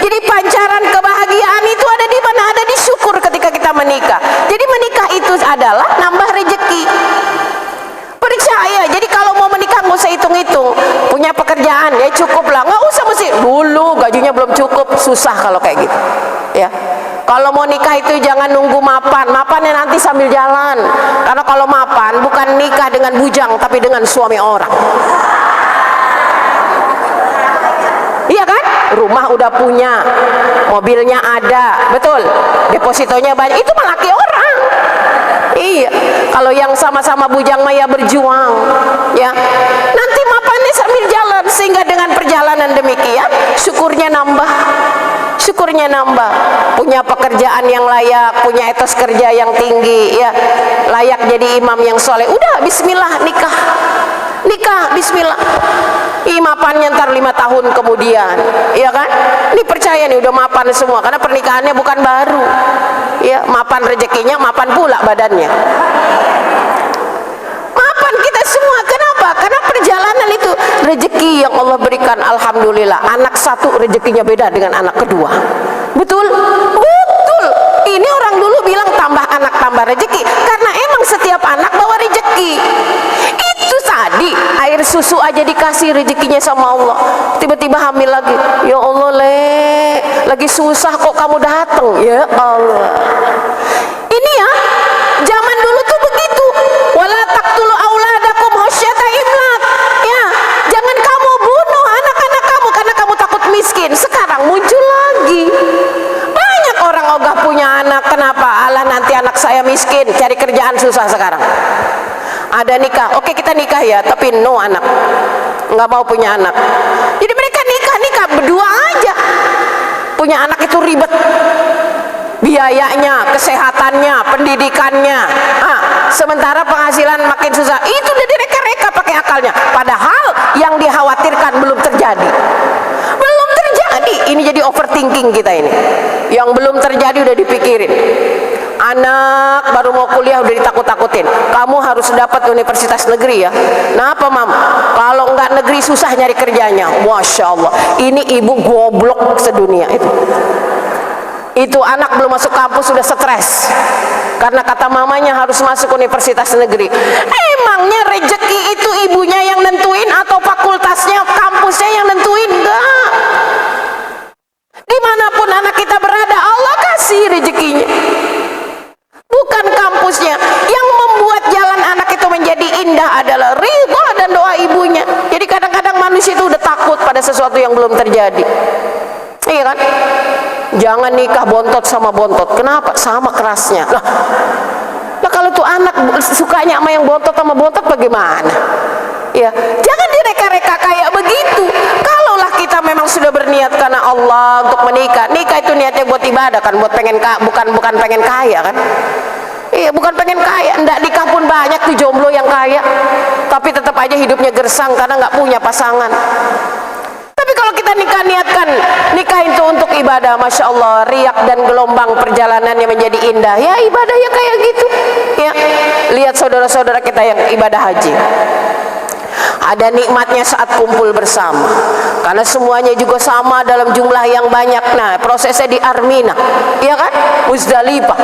Jadi pancaran kebahagiaan itu ada di mana? Ada di syukur ketika kita menikah. Jadi menikah itu adalah nambah rezeki. Percaya. Jadi kalau mau menikah nggak usah hitung-hitung. Punya pekerjaan ya cukup lah. Nggak usah mesti dulu gajinya belum cukup, susah kalau kayak gitu. Ya. Kalau mau nikah itu jangan nunggu mapan. Mapannya nanti sambil jalan. Karena kalau mapan bukan nikah dengan bujang tapi dengan suami orang. Iya kan? Rumah udah punya, mobilnya ada, betul. Depositonya banyak. Itu mah laki orang. Iya. Kalau yang sama-sama bujang maya berjuang, ya. Nanti mapannya sambil jalan sehingga dengan perjalanan demikian syukurnya nambah. Syukurnya nambah. Punya pekerjaan yang layak, punya etos kerja yang tinggi, ya. Layak jadi imam yang soleh. Udah, bismillah nikah. Nikah, bismillah. Mapannya ntar 5 tahun kemudian, ya kan? Ini percaya nih udah mapan semua karena pernikahannya bukan baru. Ya, mapan rezekinya, mapan pula badannya. Mapan kita semua. Kenapa? Karena perjalanan itu rezeki yang Allah berikan. Alhamdulillah, anak satu rezekinya beda dengan anak kedua. Betul? Betul. Ini orang dulu bilang tambah anak tambah rezeki karena emang setiap anak bawa rezeki. Itu tadi air susu aja dikasih rezekinya sama Allah, tiba-tiba hamil lagi. Ya Allah, lagi susah kok kamu datang. Ya Allah, ini ya zaman dulu tuh begitu. Wala taqtulu auladakum khasyata imlaq. Ya, jangan kamu bunuh anak-anak kamu karena kamu takut miskin. Sekarang muncul lagi banyak orang ogah punya anak. Kenapa? Alah nanti anak saya miskin, cari kerjaan susah sekarang. Ada nikah, oke kita nikah ya, tapi no anak, nggak mau punya anak. Jadi mereka nikah berdua aja. Punya anak itu ribet, biayanya, kesehatannya, pendidikannya. Sementara penghasilan makin susah. Itu udah direka-reka pakai akalnya. Padahal yang dikhawatirkan belum terjadi. Belum terjadi. Ini jadi overthinking kita ini. Yang belum terjadi udah dipikirin. Anak baru mau kuliah udah ditakut-takutin. Kamu harus dapat universitas negeri ya. Nah apa mam? Kalau enggak negeri susah nyari kerjanya. Masya Allah. Ini ibu goblok sedunia itu. Itu anak belum masuk kampus sudah stres. Karena kata mamanya harus masuk universitas negeri. Emangnya rezeki itu ibunya yang nentuin atau fakultasnya, kampusnya yang nentuin? Enggak. Dimanapun anak kita berada, Allah kasih rezekinya. Bukan kampusnya. Yang membuat jalan anak itu menjadi indah adalah ridha dan manusia itu udah takut pada sesuatu yang belum terjadi. Iya kan? Jangan nikah bontot sama bontot. Kenapa? Sama kerasnya. Lah kalau tuh anak sukanya sama yang bontot sama bontot bagaimana? Ya, jangan direka-reka kayak begitu. Kalaulah kita memang sudah berniat karena Allah untuk menikah, nikah itu niatnya buat ibadah kan, buat pengen bukan pengen kaya kan? Iya, bukan pengen kaya. Ndak nikah pun banyak tuh jomblo yang kaya, tapi tetap aja hidupnya gersang karena nggak punya pasangan. Tapi kalau kita niatkan nikah itu untuk ibadah, masya Allah, riak dan gelombang perjalanannya menjadi indah. Ya ibadah ya kayak gitu. Ya, lihat saudara-saudara kita yang ibadah haji. Ada nikmatnya saat kumpul bersama, karena semuanya juga sama dalam jumlah yang banyak. Nah, prosesnya di Armina, ya kan, Muzdalifah.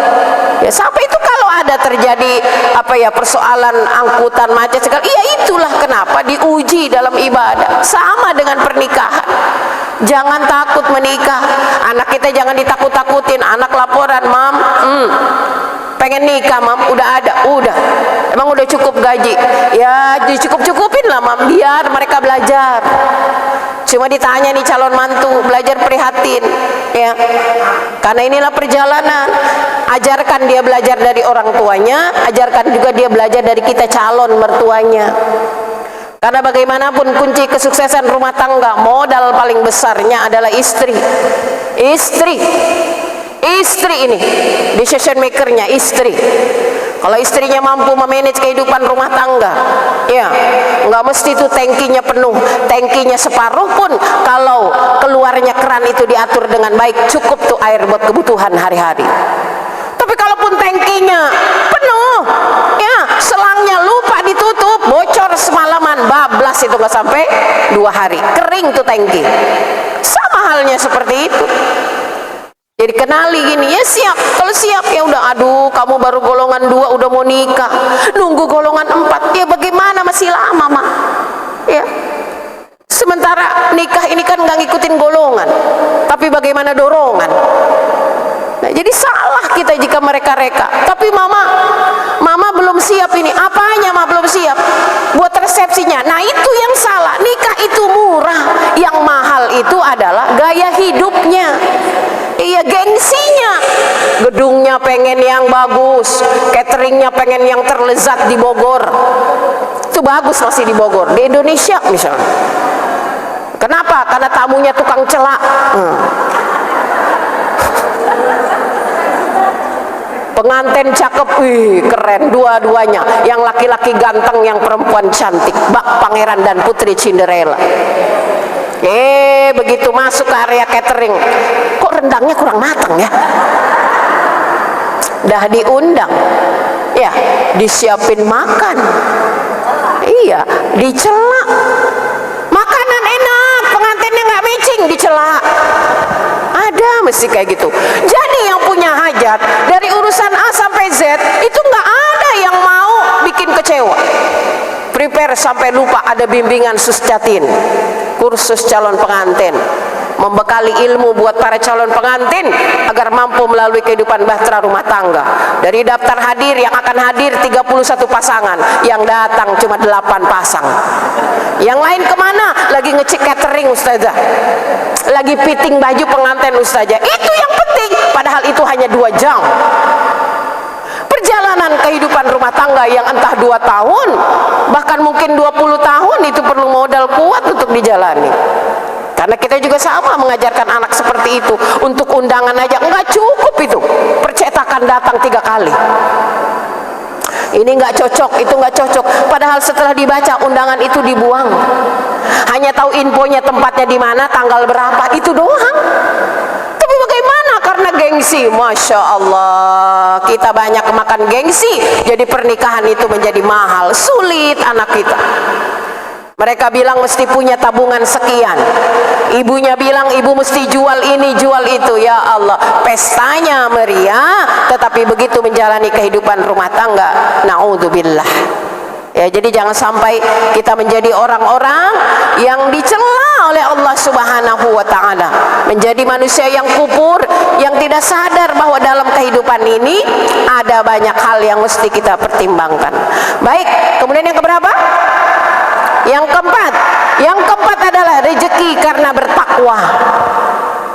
Ya sampai itu kalau ada terjadi persoalan angkutan macet sekali, iya itulah kenapa diuji dalam ibadah. Sama dengan pernikahan. Jangan takut menikah. Anak kita jangan ditakut-takutin. Anak laporan, mam, pengen nikah, mam, udah ada, udah. Emang udah cukup gaji? Ya dicukup-cukupin lah, mam, biar mereka belajar. Cuma ditanya nih calon mantu, belajar prihatin, ya. Karena inilah perjalanan. Ajarkan dia belajar dari orang tuanya, ajarkan juga dia belajar dari kita calon mertuanya. Karena bagaimanapun kunci kesuksesan rumah tangga, modal paling besarnya adalah istri. Istri ini decision makernya istri. Kalau istrinya mampu memanage kehidupan rumah tangga, ya nggak mesti tuh tangkinya penuh, tangkinya separuh pun kalau keluarnya keran itu diatur dengan baik, cukup tuh air buat kebutuhan hari-hari. Tapi kalaupun tangkinya penuh, ya selangnya lupa ditutup, bocor semalaman, bablas itu nggak sampai 2 hari, kering tuh tangki. Sama halnya seperti itu. Jadi kenali gini, ya siap. Kalau siap ya udah, aduh kamu baru golongan 2 udah mau nikah, nunggu golongan 4, ya bagaimana, masih lama mak. Ya. Sementara nikah ini kan nggak ngikutin golongan, tapi bagaimana dorongan. Nah, jadi salah kita jika mereka-reka. Tapi mama belum siap ini. Apanya mama belum siap? Buat resepsinya. Nah itu yang salah. Nikah itu murah, yang mahal itu adalah gaya hidupnya. Iya, gengsinya. Gedungnya pengen yang bagus, cateringnya pengen yang terlezat di Bogor. Itu bagus masih di Bogor. Di Indonesia misalnya. Kenapa? Karena tamunya tukang celak. Pengantin cakep, wih keren dua-duanya. Yang laki-laki ganteng, yang perempuan cantik. Bak Pangeran dan Putri Cinderella. Begitu masuk ke area catering, kok rendangnya kurang matang ya? Dah diundang, ya disiapin makan, iya dicela. Makanan enak, pengantinnya nggak matching, dicela. Ada mesti kayak gitu. Jadi yang punya hajat dari urusan A sampai Z itu nggak ada yang mau bikin kecewa. Prepare sampai lupa ada bimbingan Suscatin, kursus calon pengantin, membekali ilmu buat para calon pengantin agar mampu melalui kehidupan bahtera rumah tangga. Dari daftar hadir yang akan hadir 31 pasangan, yang datang cuma 8 pasang. Yang lain kemana? Lagi ngecek catering ustazah, lagi fitting baju pengantin ustazah. Itu yang penting, padahal itu hanya 2 jam. Perjalanan kehidupan rumah tangga yang entah 2 tahun, bahkan mungkin 20 tahun, itu perlu modal kuat untuk dijalani. Karena kita juga sama mengajarkan anak seperti itu. Untuk undangan aja nggak cukup itu, percetakan datang 3 kali. Ini nggak cocok, itu nggak cocok. Padahal setelah dibaca undangan itu dibuang. Hanya tahu infonya, tempatnya di mana, tanggal berapa, itu doang. Tapi bagaimana? Karena gengsi, masya Allah, kita banyak makan gengsi. Jadi pernikahan itu menjadi mahal, sulit anak kita. Mereka bilang mesti punya tabungan sekian. Ibunya bilang ibu mesti jual ini, jual itu. Ya Allah, pestanya meriah, tetapi begitu menjalani kehidupan rumah tangga, naudzubillah. Ya, jadi jangan sampai kita menjadi orang-orang yang dicela oleh Allah Subhanahu wa taala, menjadi manusia yang kufur, yang tidak sadar bahwa dalam kehidupan ini ada banyak hal yang mesti kita pertimbangkan. Baik, kemudian yang keberapa? Yang keempat rezeki karena bertakwa.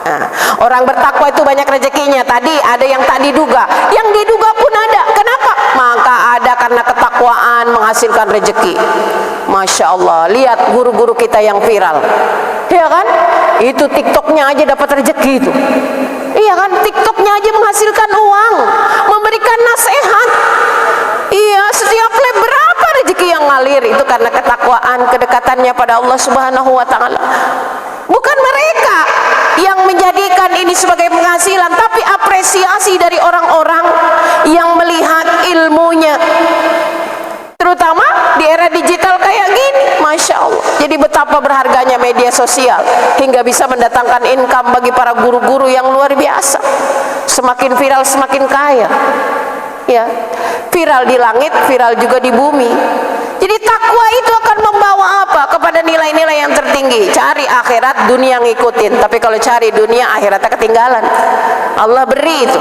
Nah, orang bertakwa itu banyak rezekinya. Tadi ada yang tak diduga, yang diduga pun ada. Kenapa? Maka ada karena ketakwaan menghasilkan rezeki. Masya Allah, lihat guru-guru kita yang viral, ya kan? Itu TikToknya aja dapat rezeki itu. Iya kan? TikToknya aja menghasilkan uang, memberikan nasihat. Iya, setiap live berapa rezeki yang ngalir itu karena ketakwaan, kedekatannya pada Allah Subhanahu wa taala. Bukan mereka yang menjadikan ini sebagai penghasilan, tapi apresiasi dari orang-orang yang melihat ilmunya. Terutama di era digital kayak gini, Masya Allah. Jadi betapa berharganya media sosial hingga bisa mendatangkan income bagi para guru-guru yang luar biasa. Semakin viral semakin kaya. Ya, viral di langit, viral juga di bumi. Jadi takwa itu akan membawa apa? Kepada nilai-nilai yang tertinggi. Cari akhirat, dunia ngikutin. Tapi kalau cari dunia, akhiratnya ketinggalan. Allah beri itu.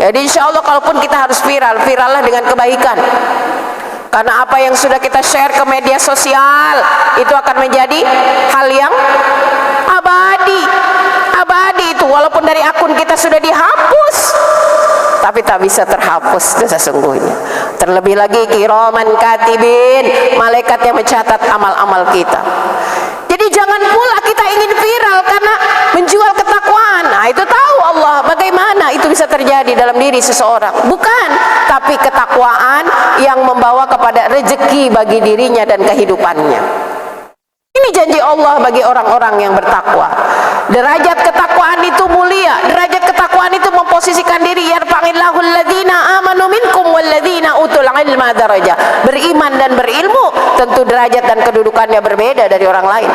Jadi insya Allah kalaupun kita harus viral, virallah dengan kebaikan. Karena apa yang sudah kita share ke media sosial itu akan menjadi hal yang abadi. Abadi itu walaupun dari akun kita sudah dihapus, tapi tak bisa terhapus sesungguhnya. Terlebih lagi kiraman katibin, malaikat yang mencatat amal-amal kita. Jadi jangan pula kita ingin viral karena menjual ketakwaan. Nah, itu tahu Allah bagaimana itu bisa terjadi dalam diri seseorang. Bukan, tapi ketakwaan yang membawa kepada rezeki bagi dirinya dan kehidupannya. Ini janji Allah bagi orang-orang yang bertakwa. Derajat ketakwaan itu mulia. Derajat ketakwaan itu memposisikan diri yarfa'illahu alladhina amanu minkum walladhina utul ilma darajah. Beriman dan berilmu tentu derajat dan kedudukannya berbeda dari orang lain.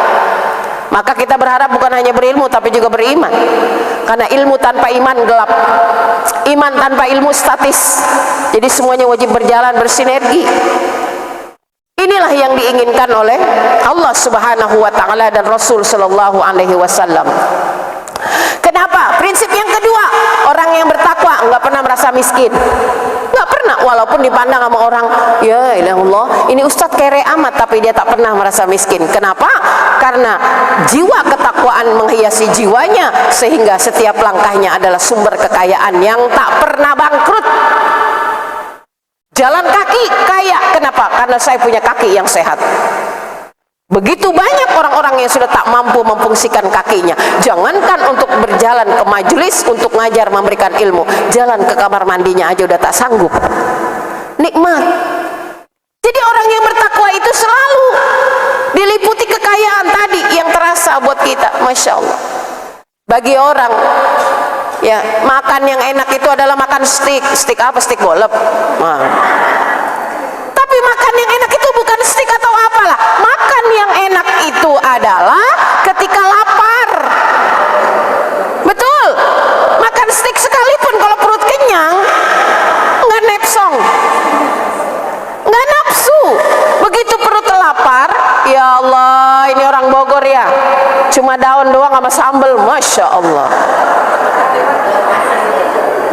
Maka kita berharap bukan hanya berilmu tapi juga beriman. Karena ilmu tanpa iman gelap. Iman tanpa ilmu statis. Jadi semuanya wajib berjalan bersinergi. Inilah yang diinginkan oleh Allah Subhanahu wa taala dan Rasul sallallahu alaihi wasallam. Kenapa? Prinsip yang kedua, orang yang bertakwa enggak pernah merasa miskin. Enggak pernah, walaupun dipandang sama orang, ya ilallah, ini ustadz kere amat, tapi dia tak pernah merasa miskin. Kenapa? Karena jiwa ketakwaan menghiasi jiwanya, sehingga setiap langkahnya adalah sumber kekayaan yang tak pernah bangkrut. Jalan kaki kaya, kenapa? Karena saya punya kaki yang sehat. Begitu banyak orang-orang yang sudah tak mampu memfungsikan kakinya. Jangankan untuk berjalan ke majelis untuk ngajar memberikan ilmu, jalan ke kamar mandinya aja udah tak sanggup. Nikmat. Jadi orang yang bertakwa itu selalu diliputi kekayaan tadi yang terasa buat kita, Masya Allah. Bagi orang ya, makan yang enak itu adalah makan steak. Steak apa? Steak bolep. Nah. Tapi makan yang enak itu bukan steak atau apalah. Makan yang enak itu adalah ketika lapar. Betul. Makan steak sekalipun kalau perut kenyang, nggak nepsong, nggak nafsu. Begitu perut lapar, ya Allah, ini orang Bogor ya, cuma daun doang sama sambal, Masya Allah.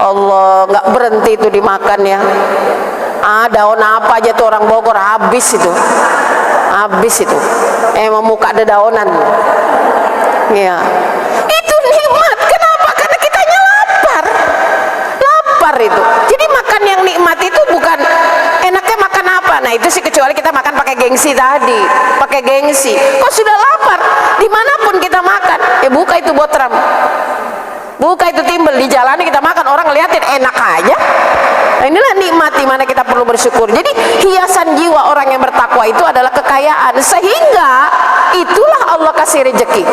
Allah, nggak berhenti itu dimakan ya. Daun apa aja tuh orang Bogor habis itu, habis itu. Emang muka ada daunan. Ya, itu nikmat. Kenapa? Karena kitanya lapar, lapar itu. Jadi makan yang nikmat itu bukan enaknya makan apa. Nah itu sih kecuali kita makan pakai gengsi tadi, pakai gengsi. Kok sudah lapar, dimanapun kita makan, ya buka itu botram. Buka itu timbel, di jalan kita makan, orang ngeliatin enak aja. Nah, inilah nikmat di mana kita perlu bersyukur. Jadi hiasan jiwa orang yang bertakwa itu adalah kekayaan, sehingga itulah Allah kasih rezeki.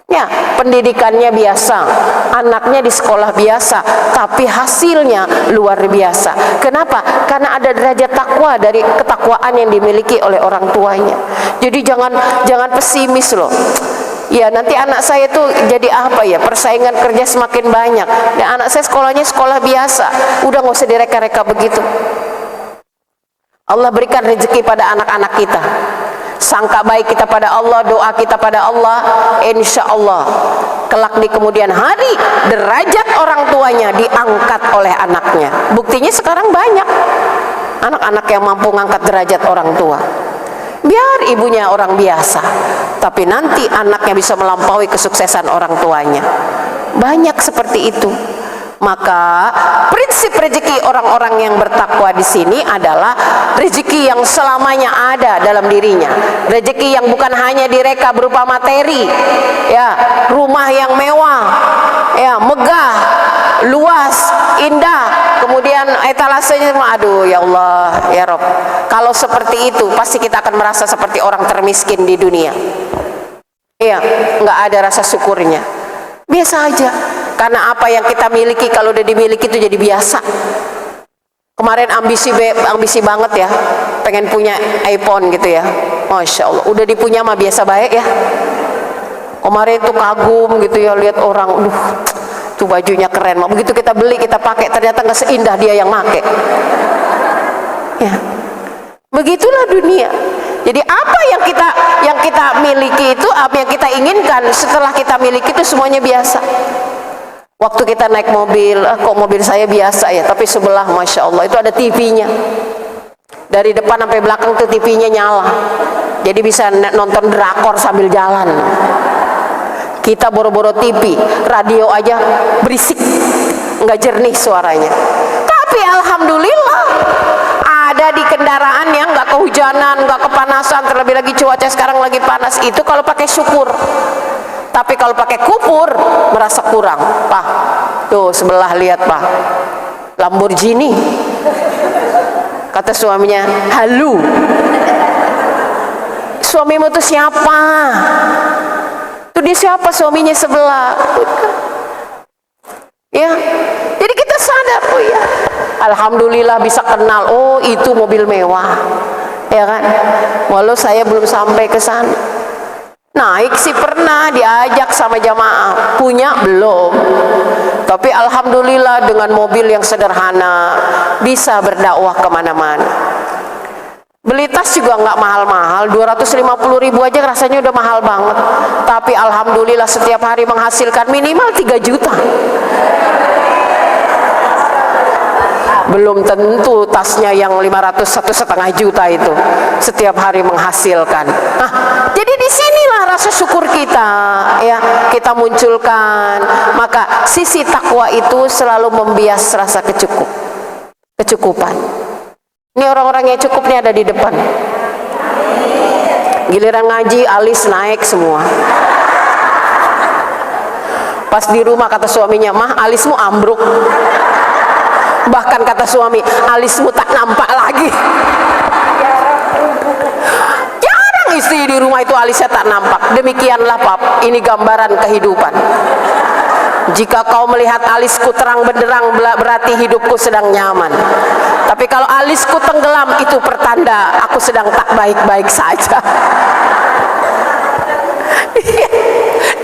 Ya, pendidikannya biasa, anaknya di sekolah biasa, tapi hasilnya luar biasa. Kenapa? Karena ada derajat takwa dari ketakwaan yang dimiliki oleh orang tuanya. Jadi jangan pesimis loh. Ya nanti anak saya tuh jadi apa ya, persaingan kerja semakin banyak dan anak saya sekolahnya sekolah biasa, udah nggak usah direka-reka begitu. Allah berikan rezeki pada anak-anak kita, sangka baik kita pada Allah, doa kita pada Allah, insya Allah kelak di kemudian hari derajat orang tuanya diangkat oleh anaknya. Buktinya sekarang banyak anak-anak yang mampu mengangkat derajat orang tua. biar ibunya orang biasa, tapi nanti anaknya bisa melampaui kesuksesan orang tuanya. Banyak seperti itu. Maka prinsip rezeki orang-orang yang bertakwa di sini adalah rezeki yang selamanya ada dalam dirinya, rezeki yang bukan hanya direka berupa materi, ya, rumah yang mewah, ya, megah, luas, indah, kemudian etalasenya, aduh ya Allah, ya Rob, kalau seperti itu pasti kita akan merasa seperti orang termiskin di dunia. Iya, nggak ada rasa syukurnya, biasa aja. Karena apa yang kita miliki kalau udah dimiliki itu jadi biasa. Kemarin ambisi banget ya, pengen punya iPhone gitu ya, Masya Allah, udah dipunya mah biasa baik ya. Kemarin tuh kagum gitu ya, lihat orang, tuh bajunya keren, begitu kita beli kita pakai ternyata nggak seindah dia yang make. Ya, begitulah dunia. Jadi apa yang kita miliki itu, apa yang kita inginkan setelah kita miliki itu semuanya biasa. Waktu kita naik mobil, kok mobil saya biasa ya, tapi sebelah Masya Allah itu ada TV-nya. Dari depan sampai belakang tuh TV-nya nyala, jadi bisa nonton drakor sambil jalan. Kita boro-boro TV, radio aja berisik, nggak jernih suaranya. Tapi alhamdulillah ada di kendaraan yang nggak kehujanan, nggak kepanasan, terlebih lagi cuaca sekarang lagi panas. Itu kalau pakai syukur. Tapi kalau pakai kupur merasa kurang. Pak, tuh sebelah lihat Pak, Lamborghini. Kata suaminya, halu. Suamimu tuh siapa? Tuh dia siapa suaminya sebelah? Ya, jadi kita sadar, oh ya, alhamdulillah bisa kenal. Oh itu mobil mewah, ya kan? Walau saya belum sampai ke sana. Naik sih pernah diajak sama jamaah, punya belum. Tapi alhamdulillah dengan mobil yang sederhana bisa berdakwah kemana-mana. Beli tas juga nggak mahal-mahal, 250.000 aja rasanya udah mahal banget. Tapi alhamdulillah setiap hari menghasilkan minimal 3 juta. Belum tentu tasnya yang 1,5 juta itu setiap hari menghasilkan. Nah, jadi disinilah rasa syukur kita, ya, kita munculkan. Maka sisi takwa itu selalu membias rasa kecukupan. Ini orang-orang yang cukup nih ada di depan. Giliran ngaji alis naik semua. Pas di rumah kata suaminya, mah alismu ambruk. Bahkan kata suami, alismu tak nampak lagi. Jarang istri di rumah itu alisnya tak nampak. Demikianlah Pap, ini gambaran kehidupan. Jika kau melihat alisku terang benderang, berarti hidupku sedang nyaman. Tapi kalau alisku tenggelam, itu pertanda aku sedang tak baik-baik saja.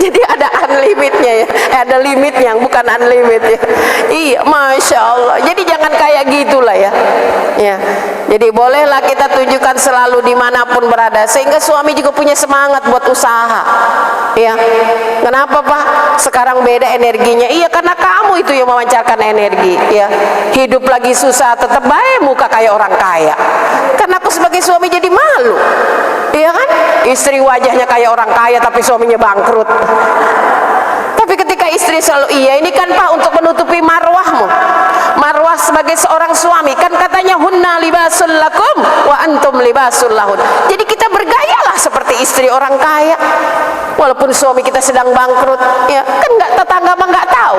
Jadi ada unlimitnya ya, ada limitnya, bukan unlimited ya. Iya, Masya Allah. Jadi jangan kayak gitulah ya. Ya. Jadi bolehlah kita tunjukkan selalu dimanapun berada, sehingga suami juga punya semangat buat usaha. Ya. Kenapa Pak? Sekarang beda energinya. Iya, karena kamu itu yang memancarkan energi. Ya. Hidup lagi susah, tetap baik muka kayak orang kaya. Karena aku sebagai suami jadi malu. Iya kan? Istri wajahnya kayak orang kaya tapi suaminya bangkrut. Tapi ketika istri selalu, iya ini kan Pak untuk menutupi marwahmu. Marwah sebagai seorang suami kan katanya hunna libasul lakum wa antum libasul lahun. Jadi kita bergayalah seperti istri orang kaya. Walaupun suami kita sedang bangkrut, ya kan tetangga mah nggak tahu,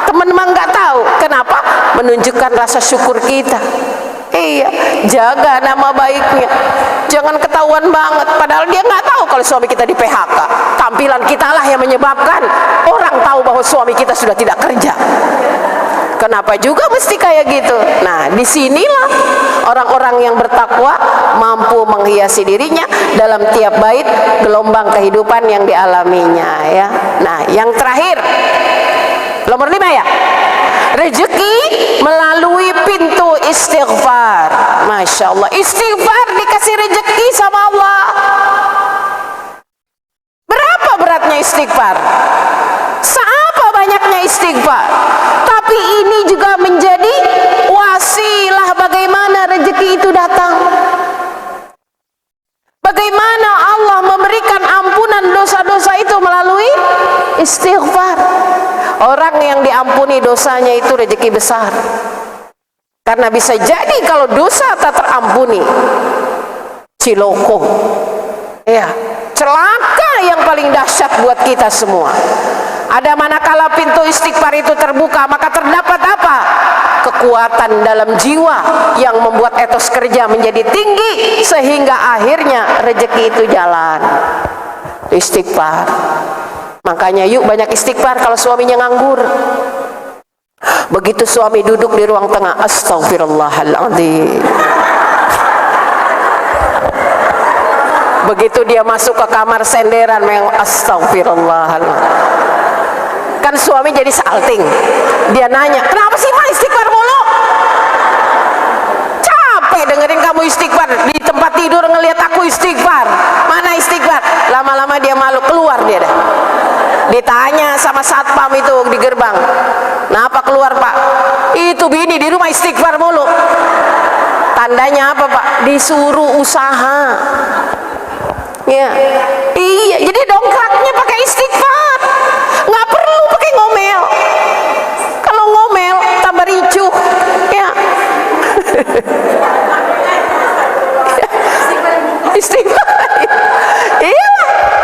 teman mah nggak tahu. Kenapa? Menunjukkan rasa syukur kita. Iya, jaga nama baiknya, jangan ketahuan banget. Padahal dia nggak tahu kalau suami kita di PHK. Tampilan kita lah yang menyebabkan orang tahu bahwa suami kita sudah tidak kerja. Kenapa juga mesti kayak gitu? Nah, disinilah orang-orang yang bertakwa mampu menghiasi dirinya dalam tiap bait gelombang kehidupan yang dialaminya. Ya, nah yang terakhir, nomor 5 ya. Rezeki melalui pintu istighfar. Masya Allah, istighfar dikasih rezeki sama Allah. Berapa beratnya istighfar? Seapa banyaknya istighfar? Tapi ini juga menjadi wasilah bagaimana rezeki itu datang. Bagaimana Allah memberikan ampunan dosa-dosa itu melalui istighfar. Orang yang diampuni dosanya itu rezeki besar. Karena bisa jadi kalau dosa tak terampuni, ciloko, ya, celaka yang paling dahsyat buat kita semua. Ada manakala pintu istighfar itu terbuka, maka terdapat apa? Kekuatan dalam jiwa yang membuat etos kerja menjadi tinggi, sehingga akhirnya rezeki itu jalan. Istighfar. Makanya yuk banyak istighfar kalau suaminya nganggur. Begitu suami duduk di ruang tengah, astagfirullahaladzim. Begitu dia masuk ke kamar senderan, astagfirullahaladzim. Kan suami jadi salting. Dia nanya, kenapa sih Ma istighfar mulu? Capek dengerin kamu istighfar. Di tempat tidur ngelihat aku istighfar. Mana istighfar? Lama-lama dia malu, keluar dia dah. Ditanya sama satpam itu di gerbang, kenapa keluar Pak? Itu bini di rumah istighfar mulu. Tandanya apa Pak? Disuruh usaha. Ya, iya. Jadi dongkraknya pakai istighfar. Nggak perlu pakai ngomel. Kalau ngomel tambah ricuh. Ya. Istighfar. Iya.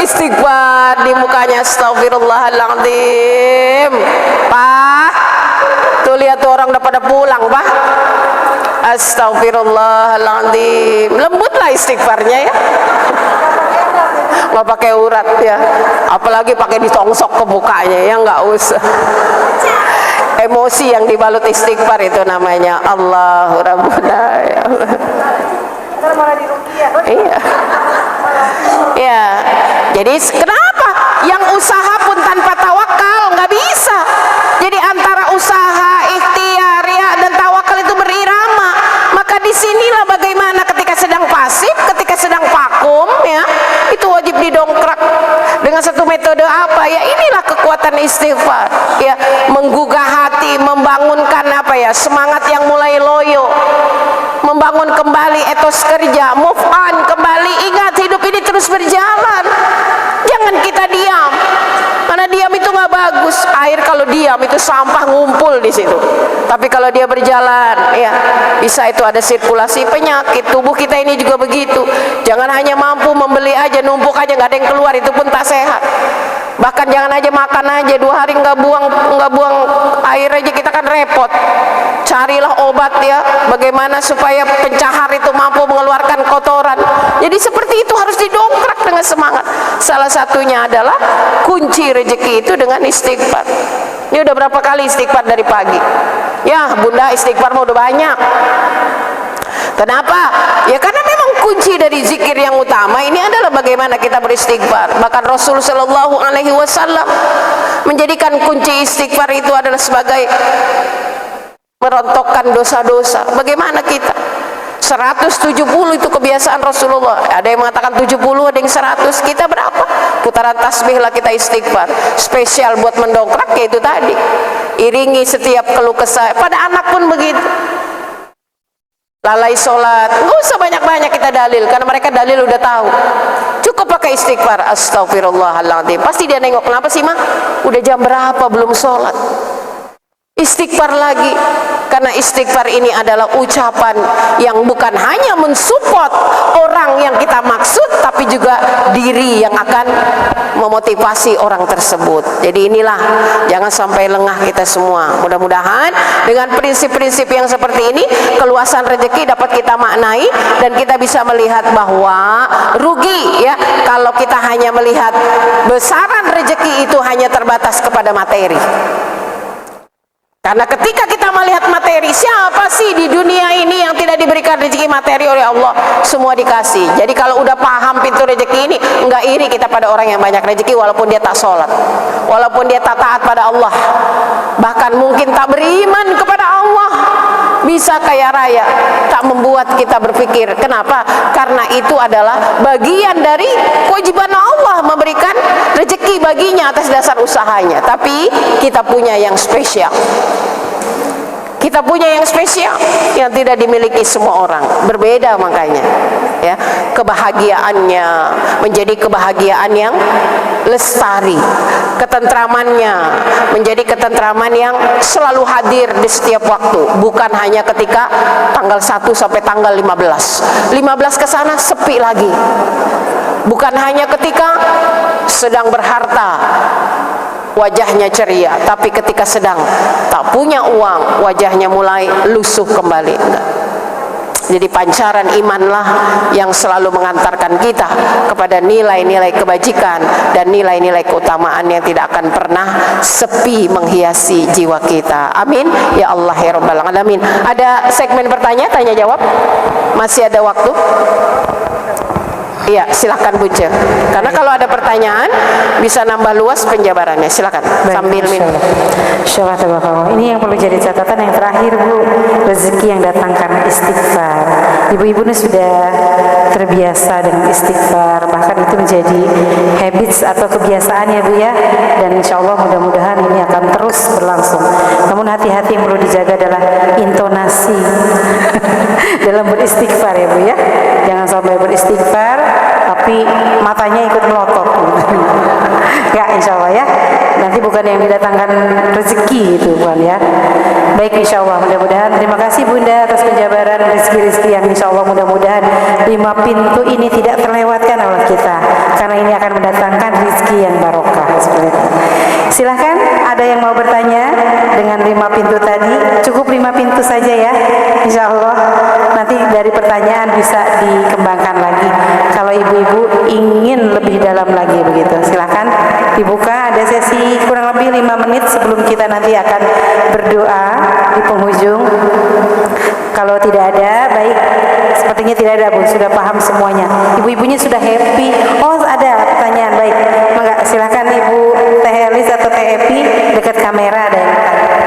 Istighfar di mukanya, astagfirullahaladzim. Pak, tuh lihat tuh orang udah pada pulang Pak. Astagfirullahaladzim. Lembutlah istighfarnya ya. Nggak pakai urat ya, apalagi pakai ditongsok ke mukanya ya, nggak usah. Emosi yang dibalut istighfar itu namanya Allahu Rabbuna ya. Iya. Ya, jadi kenapa yang usaha pun tanpa tawakal nggak bisa? Jadi antara usaha, ikhtiar ya, dan tawakal itu berirama. Maka disinilah bagaimana ketika sedang pasif, ketika sedang vakum ya, itu wajib didongkrak dengan satu metode apa ya? Inilah kekuatan istighfar ya, menggugah hati, membangunkan apa ya, semangat yang mulai loyo, membangun kembali etos kerja, move on kembali. Ingat, hidup ini terus berjalan, jangan kita diam. Karena diam itu nggak bagus. Air kalau diam itu sampah ngumpul di situ. Tapi kalau dia berjalan, ya bisa itu ada sirkulasi penyakit. Tubuh kita ini juga begitu. Jangan hanya mampu membeli aja, numpuk aja, nggak ada yang keluar, itu pun tak sehat. Bahkan jangan aja makan aja 2 hari nggak buang air aja, kita kan repot. Carilah obat ya, bagaimana supaya pencahar itu mampu mengeluarkan kotoran. Jadi seperti itu harus didongkrak dengan semangat. Salah satunya adalah kunci rezeki itu dengan istighfar. Ini udah berapa kali istighfar dari pagi? Ya Bunda, istighfar mau udah banyak. Kenapa? Ya karena memang kunci dari zikir yang utama ini adalah bagaimana kita beristighfar. Bahkan Rasul Shallallahu Alaihi Wasallam menjadikan kunci istighfar itu adalah sebagai merontokkan dosa-dosa. Bagaimana kita? 170 itu kebiasaan Rasulullah. Ada yang mengatakan 70, ada yang 100. Kita berapa? Putaran tasbih lah kita istighfar. Spesial buat mendongkrak ya itu tadi. Iringi setiap keluh kesah. Pada anak pun begitu. Lalai sholat, nggak usah banyak-banyak kita dalil, karena mereka dalil udah tahu. Cukup pakai istighfar, astagfirullahaladzim. Pasti dia nengok, kenapa sih Ma? Udah jam berapa belum sholat? Istighfar lagi, karena istighfar ini adalah ucapan yang bukan hanya mensupport orang yang kita maksud, tapi juga diri yang akan memotivasi orang tersebut. Jadi inilah, jangan sampai lengah kita semua. Mudah-mudahan dengan prinsip-prinsip yang seperti ini, keluasan rezeki dapat kita maknai, dan kita bisa melihat bahwa rugi ya kalau kita hanya melihat besaran rezeki itu hanya terbatas kepada materi. Karena ketika kita melihat materi, siapa sih di dunia ini yang tidak diberikan rezeki materi oleh Allah? Semua dikasih. Jadi kalau udah paham pintu rezeki ini, enggak iri kita pada orang yang banyak rezeki walaupun dia tak sholat, walaupun dia tak taat pada Allah, bahkan mungkin tak beriman kepada Allah. Bisa kaya raya, tak membuat kita berpikir. Kenapa? Karena itu adalah bagian dari kewajiban Allah memberikan rezeki baginya atas dasar usahanya. Tapi kita punya yang spesial. Kita punya yang spesial yang tidak dimiliki semua orang, berbeda makanya ya. Kebahagiaannya menjadi kebahagiaan yang lestari, ketentramannya menjadi ketentraman yang selalu hadir di setiap waktu, bukan hanya ketika tanggal 1 sampai tanggal 15 ke sana sepi lagi, bukan hanya ketika sedang berharta wajahnya ceria, tapi ketika sedang tak punya uang wajahnya mulai lusuh kembali. Enggak. Jadi pancaran imanlah yang selalu mengantarkan kita kepada nilai-nilai kebajikan dan nilai-nilai keutamaan yang tidak akan pernah sepi menghiasi jiwa kita. Amin ya Allah ya Rabbal Alamin. Ada segmen bertanya, tanya jawab, masih ada waktu? Iya, silakan Bu Ce. Karena kalau ada pertanyaan bisa nambah luas penjabarannya. Silakan. Baik, sambil minum. Insyaallah tabarakallah. Ini yang perlu jadi catatan yang terakhir Bu, rezeki yang datang karena istighfar. Ibu-ibu ini sudah terbiasa dengan istighfar, bahkan itu menjadi habits atau kebiasaan ya Bu ya. Dan insyaallah mudah-mudahan ini akan terus berlangsung. Namun hati-hati yang perlu dijaga adalah intonasi dalam beristighfar ya Bu ya. Jangan sampai beristighfar tapi matanya ikut melotot. Ya insya Allah ya, nanti bukan yang didatangkan rezeki itu bukan ya. Baik insya Allah, mudah-mudahan terima kasih Bunda atas penjabaran rezeki-rezeki yang insya Allah mudah-mudahan 5 pintu ini tidak terlewatkan oleh kita, karena ini akan mendatangkan rezeki yang barokah seperti itu. Silahkan, ada yang mau bertanya dengan 5 pintu tadi? Cukup 5 pintu saja ya, insya Allah. Nanti dari pertanyaan bisa dikembangkan lagi. Kalau ibu-ibu ingin lebih dalam lagi begitu, silahkan dibuka. Ada sesi kurang lebih 5 menit sebelum kita nanti akan berdoa di penghujung. Kalau tidak ada, baik, sepertinya tidak ada Bu, sudah paham semuanya. Ibu-ibunya sudah happy. Oh ada pertanyaan, baik. Enggak, silahkan Ibu Teh Elis atau Teh Epi, dekat kamera ada yang bertanya.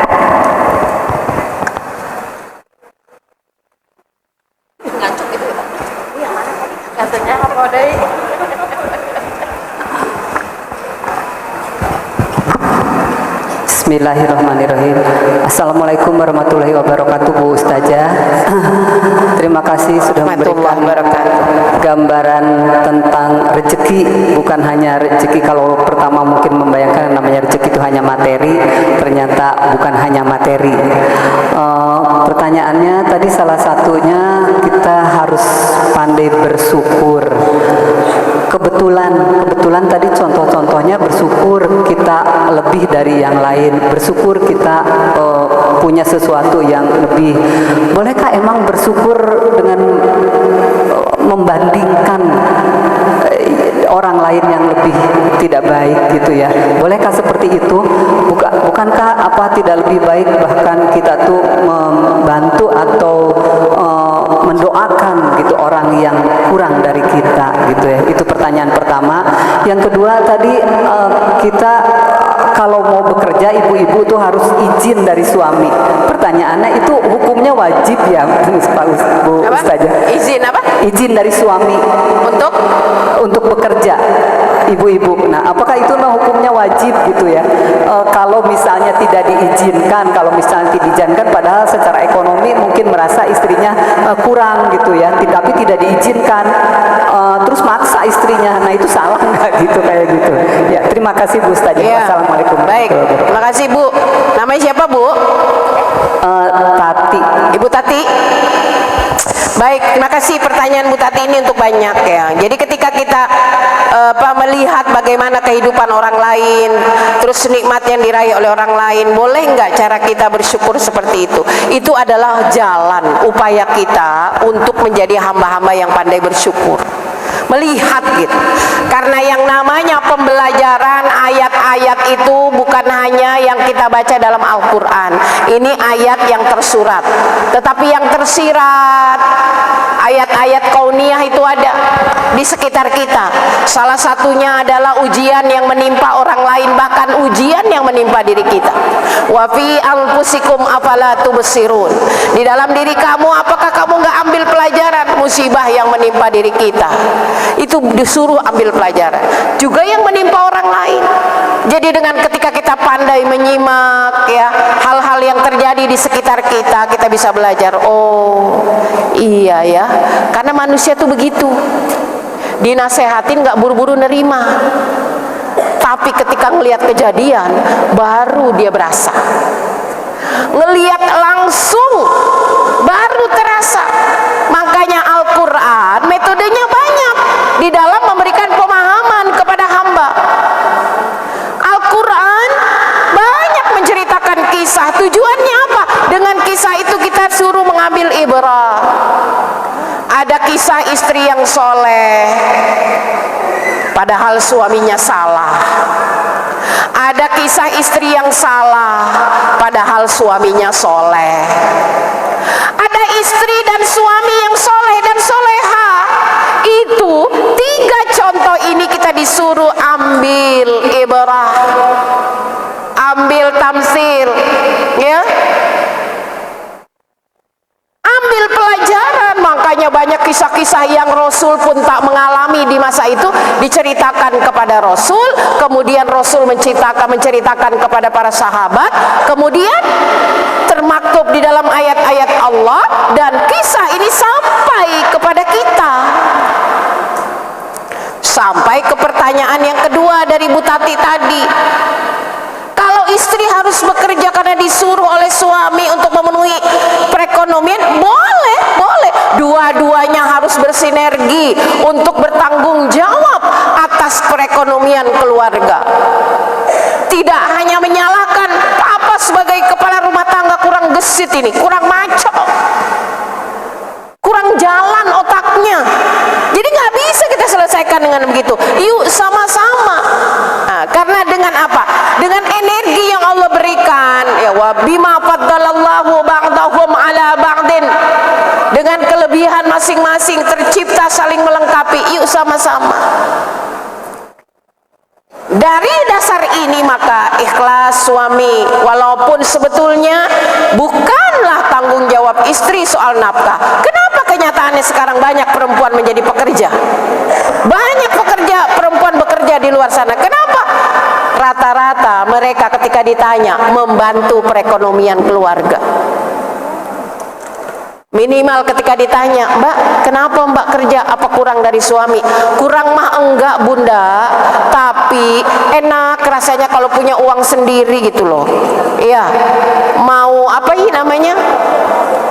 Bismillahirrahmanirrahim. Assalamualaikum warahmatullahi wabarakatuh Bu Ustazah. Terima kasih sudah memberikan gambaran tentang rezeki. Bukan hanya rezeki, kalau pertama mungkin membayangkan namanya rezeki itu hanya materi, ternyata bukan hanya materi. Pertanyaannya tadi salah satunya kita harus pandai bersyukur. Kebetulan tadi contoh-contohnya bersyukur kita lebih dari yang lain, bersyukur kita punya sesuatu yang lebih. Bolehkah emang bersyukur dengan membandingkan orang lain yang lebih tidak baik gitu ya? Bolehkah seperti itu? Bukankah apa tidak lebih baik bahkan kita tuh membantu atau mendoakan gitu orang yang kurang dari kita gitu ya? Itu pertanyaan pertama. Yang kedua tadi kita kalau mau bekerja, ibu-ibu tuh harus izin dari suami. Pertanyaannya itu hukumnya wajib ya Bu Ustazah? Izin apa? Izin dari suami untuk bekerja, ibu-ibu. Nah, apakah itu hukumnya wajib gitu ya? Kalau misalnya tidak diizinkan, padahal secara ekonomi mungkin merasa istrinya kurang gitu ya, tapi tidak diizinkan, terus maksa istrinya. Nah, itu salah nggak gitu kayak gitu? Ya, terima kasih Bu Ustazah. Ya. Assalamualaikum. Baik, terima kasih Bu. Namanya siapa Bu? Tati. Ibu Tati. Baik, terima kasih pertanyaan Bu Tati ini untuk banyak ya. Jadi ketika kita melihat bagaimana kehidupan orang lain, terus nikmat yang diraih oleh orang lain, boleh nggak cara kita bersyukur seperti itu? Itu adalah jalan upaya kita untuk menjadi hamba-hamba yang pandai bersyukur. Melihat gitu, karena yang namanya pembelajaran ayat-ayat itu bukan hanya yang kita baca dalam Al-Quran. Ini ayat yang tersurat, tetapi yang tersirat, ayat-ayat kauniyah itu ada di sekitar kita. Salah satunya adalah ujian yang menimpa orang lain, bahkan ujian yang menimpa diri kita. Wa fi anfusikum afala tubsirun. Di dalam diri kamu, apakah kamu nggak ambil pelajaran musibah yang menimpa diri kita? Itu disuruh ambil pelajaran. Juga yang menimpa orang lain. Jadi dengan ketika kita pandai menyimak ya hal-hal yang terjadi terjadi di sekitar kita, kita bisa belajar. Oh iya ya, karena manusia tuh begitu, dinasehatin nggak buru-buru nerima, tapi ketika ngelihat kejadian baru dia berasa, ngelihat langsung baru terasa. Makanya Al-Quran metodenya banyak di dalam memberikan pemahaman kepada hamba. Al-Quran banyak menceritakan kisah. Tujuannya apa? Dengan kisah itu kita suruh mengambil ibrah. Ada kisah istri yang soleh padahal suaminya salah. Ada kisah istri yang salah padahal suaminya soleh. Ada istri dan suami yang soleh dan soleha. Itu 3 contoh ini kita disuruh ambil ibrah, ambil tamsil, ya, ambil pelajaran. Makanya banyak kisah-kisah yang Rasul pun tak mengalami di masa itu diceritakan kepada Rasul, kemudian Rasul menceritakan kepada para sahabat, kemudian termaktub di dalam ayat-ayat Allah, dan kisah ini sampai kepada kita. Sampai ke pertanyaan yang kedua dari Bu Tati tadi, kalau istri harus bekerja karena disuruh oleh suami untuk memenuhi perekonomian, boleh, boleh. Dua-duanya harus bersinergi untuk bertanggung jawab atas perekonomian keluarga. Tidak hanya menyalahkan papa sebagai kepala rumah tangga kurang gesit ini, kurang maco, kurang jalan otaknya. Jadi nggak bisa kita selesaikan dengan begitu. Yuk sama-sama. Nah, karena dengan apa? Dengan energi yang Allah berikan, ya, wa bima faddalallahu ba'dahum ala ba'din. Dengan kelebihan masing-masing tercipta saling melengkapi. Yuk sama-sama. Dari dasar ini maka ikhlas suami, walaupun sebetulnya bukanlah tanggung jawab istri soal nafkah. Kenapa kenyataannya sekarang banyak perempuan menjadi pekerja? Banyak perempuan bekerja di luar sana. Kenapa? Rata-rata mereka ketika ditanya membantu perekonomian keluarga. Minimal ketika ditanya, Mbak, kenapa Mbak kerja? Apa kurang dari suami? Kurang mah enggak, Bunda, tapi enak rasanya kalau punya uang sendiri gitu loh. Iya, mau apa ini namanya?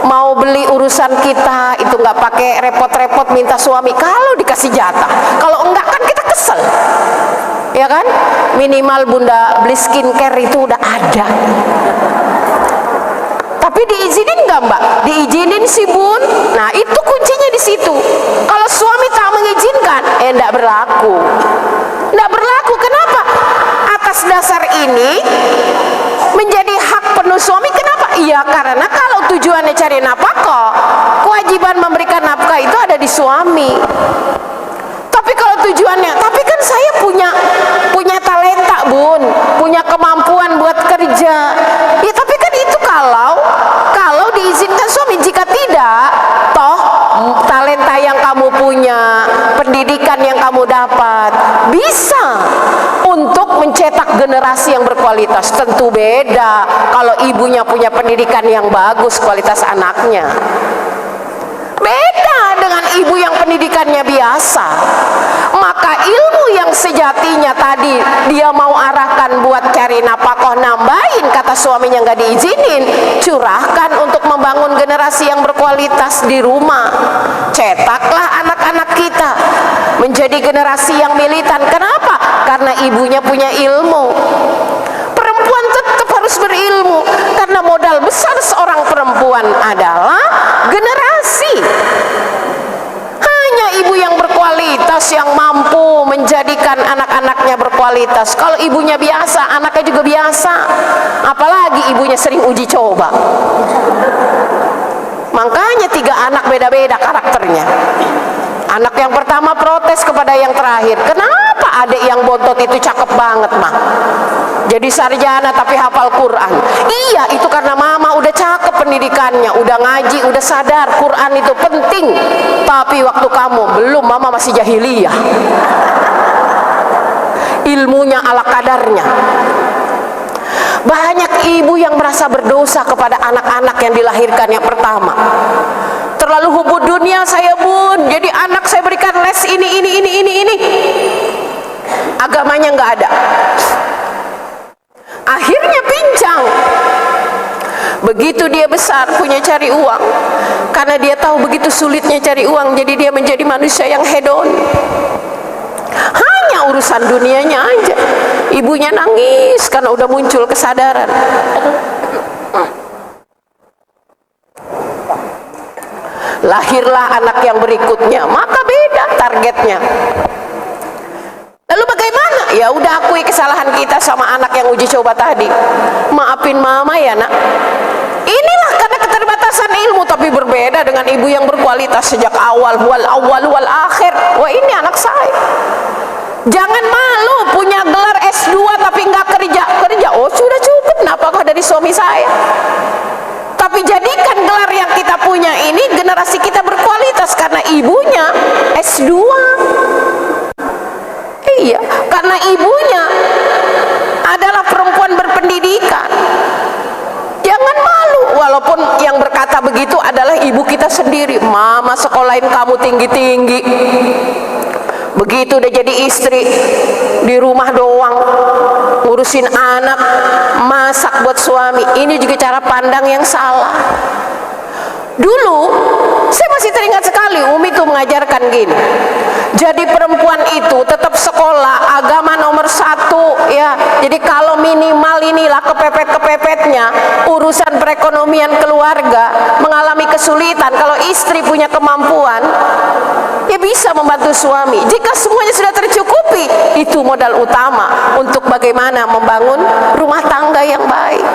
Mau beli urusan kita itu nggak pakai repot-repot minta suami. Kalau dikasih jatah, kalau enggak kan kita kesel, ya kan? Minimal Bunda beli skincare itu udah ada. Tapi diizinin nggak Mbak? Diizinin sih Bun. Nah itu kuncinya di situ. Kalau suami tak mengizinkan, enggak berlaku. Enggak berlaku. Kenapa? Atas dasar ini menjadi hak penuh suami. Kenapa? Iya karena kalau tujuannya cari nafkah, kewajiban memberikan nafkah itu ada di suami. Tapi kalau tujuannya, tapi kan saya punya talenta Bun, punya kemampuan buat kerja. Ya tapi kan itu kalau diizinkan suami. Jika tidak, toh talenta yang kamu punya, pendidikan yang kamu dapat bisa untuk mencetak generasi yang berkualitas. Tentu beda kalau ibunya punya pendidikan yang bagus, kualitas anaknya beda dengan ibu yang pendidikannya biasa. Maka ilmu yang sejatinya tadi dia mau arahkan buat cari nafkah, nambahin, kata suaminya nggak diizinin, curahkan untuk membangun generasi yang berkualitas di rumah. Cetaklah anak-anak kita menjadi generasi yang militan. Kenapa? Karena ibunya punya ilmu. Perempuan tetap harus berilmu, karena modal besar seorang perempuan adalah generasi. Hanya ibu yang berkualitas yang mampu menjadikan anak-anaknya berkualitas. Kalau ibunya biasa, anaknya juga biasa. Apalagi ibunya sering uji coba. Makanya 3 anak beda-beda karakternya. Anak yang pertama protes kepada yang terakhir. Kenapa adik yang bontot itu cakep banget mah? Jadi sarjana tapi hafal Quran. Iya, itu karena mama udah cakep pendidikannya, udah ngaji, udah sadar Quran itu penting. Tapi waktu kamu belum, mama masih jahiliyah. Ilmunya ala kadarnya. Banyak ibu yang merasa berdosa kepada anak-anak yang dilahirkan yang pertama. Terlalu hubud dunia saya, Bun, jadi anak saya berikan les ini. Agamanya nggak ada. Akhirnya pincang. Begitu dia besar punya cari uang, karena dia tahu begitu sulitnya cari uang, jadi dia menjadi manusia yang hedon. Hanya urusan dunianya aja. Ibunya nangis karena udah muncul kesadaran. Lahirlah anak yang berikutnya, maka beda targetnya. Lalu bagaimana? Ya udah akui kesalahan kita sama anak yang uji coba tadi. Maafin mama ya nak. Inilah karena keterbatasan ilmu, tapi berbeda dengan ibu yang berkualitas sejak awal, wal akhir. Wah, ini anak saya. Jangan malu punya gelar S2 tapi nggak kerja. Oh sudah cukup, napkah dari suami saya. Tapi jadikan gelar yang kita punya ini, generasi kita berkualitas karena ibunya S2. Iya, karena ibunya adalah perempuan berpendidikan. Jangan malu, walaupun yang berkata begitu adalah ibu kita sendiri. Mama sekolahin kamu tinggi-tinggi. Begitu udah jadi istri, di rumah doang, ngurusin anak, masak buat suami. Ini juga cara pandang yang salah. Dulu saya masih teringat sekali Umi tuh mengajarkan gini. Jadi perempuan itu tetap sekolah, agama nomor 1 ya. Jadi kalau minimal inilah kepepet-kepepetnya urusan perekonomian keluarga mengalami kesulitan, kalau istri punya kemampuan ya bisa membantu suami. Jika semuanya sudah tercukupi, itu modal utama untuk bagaimana membangun rumah tangga yang baik.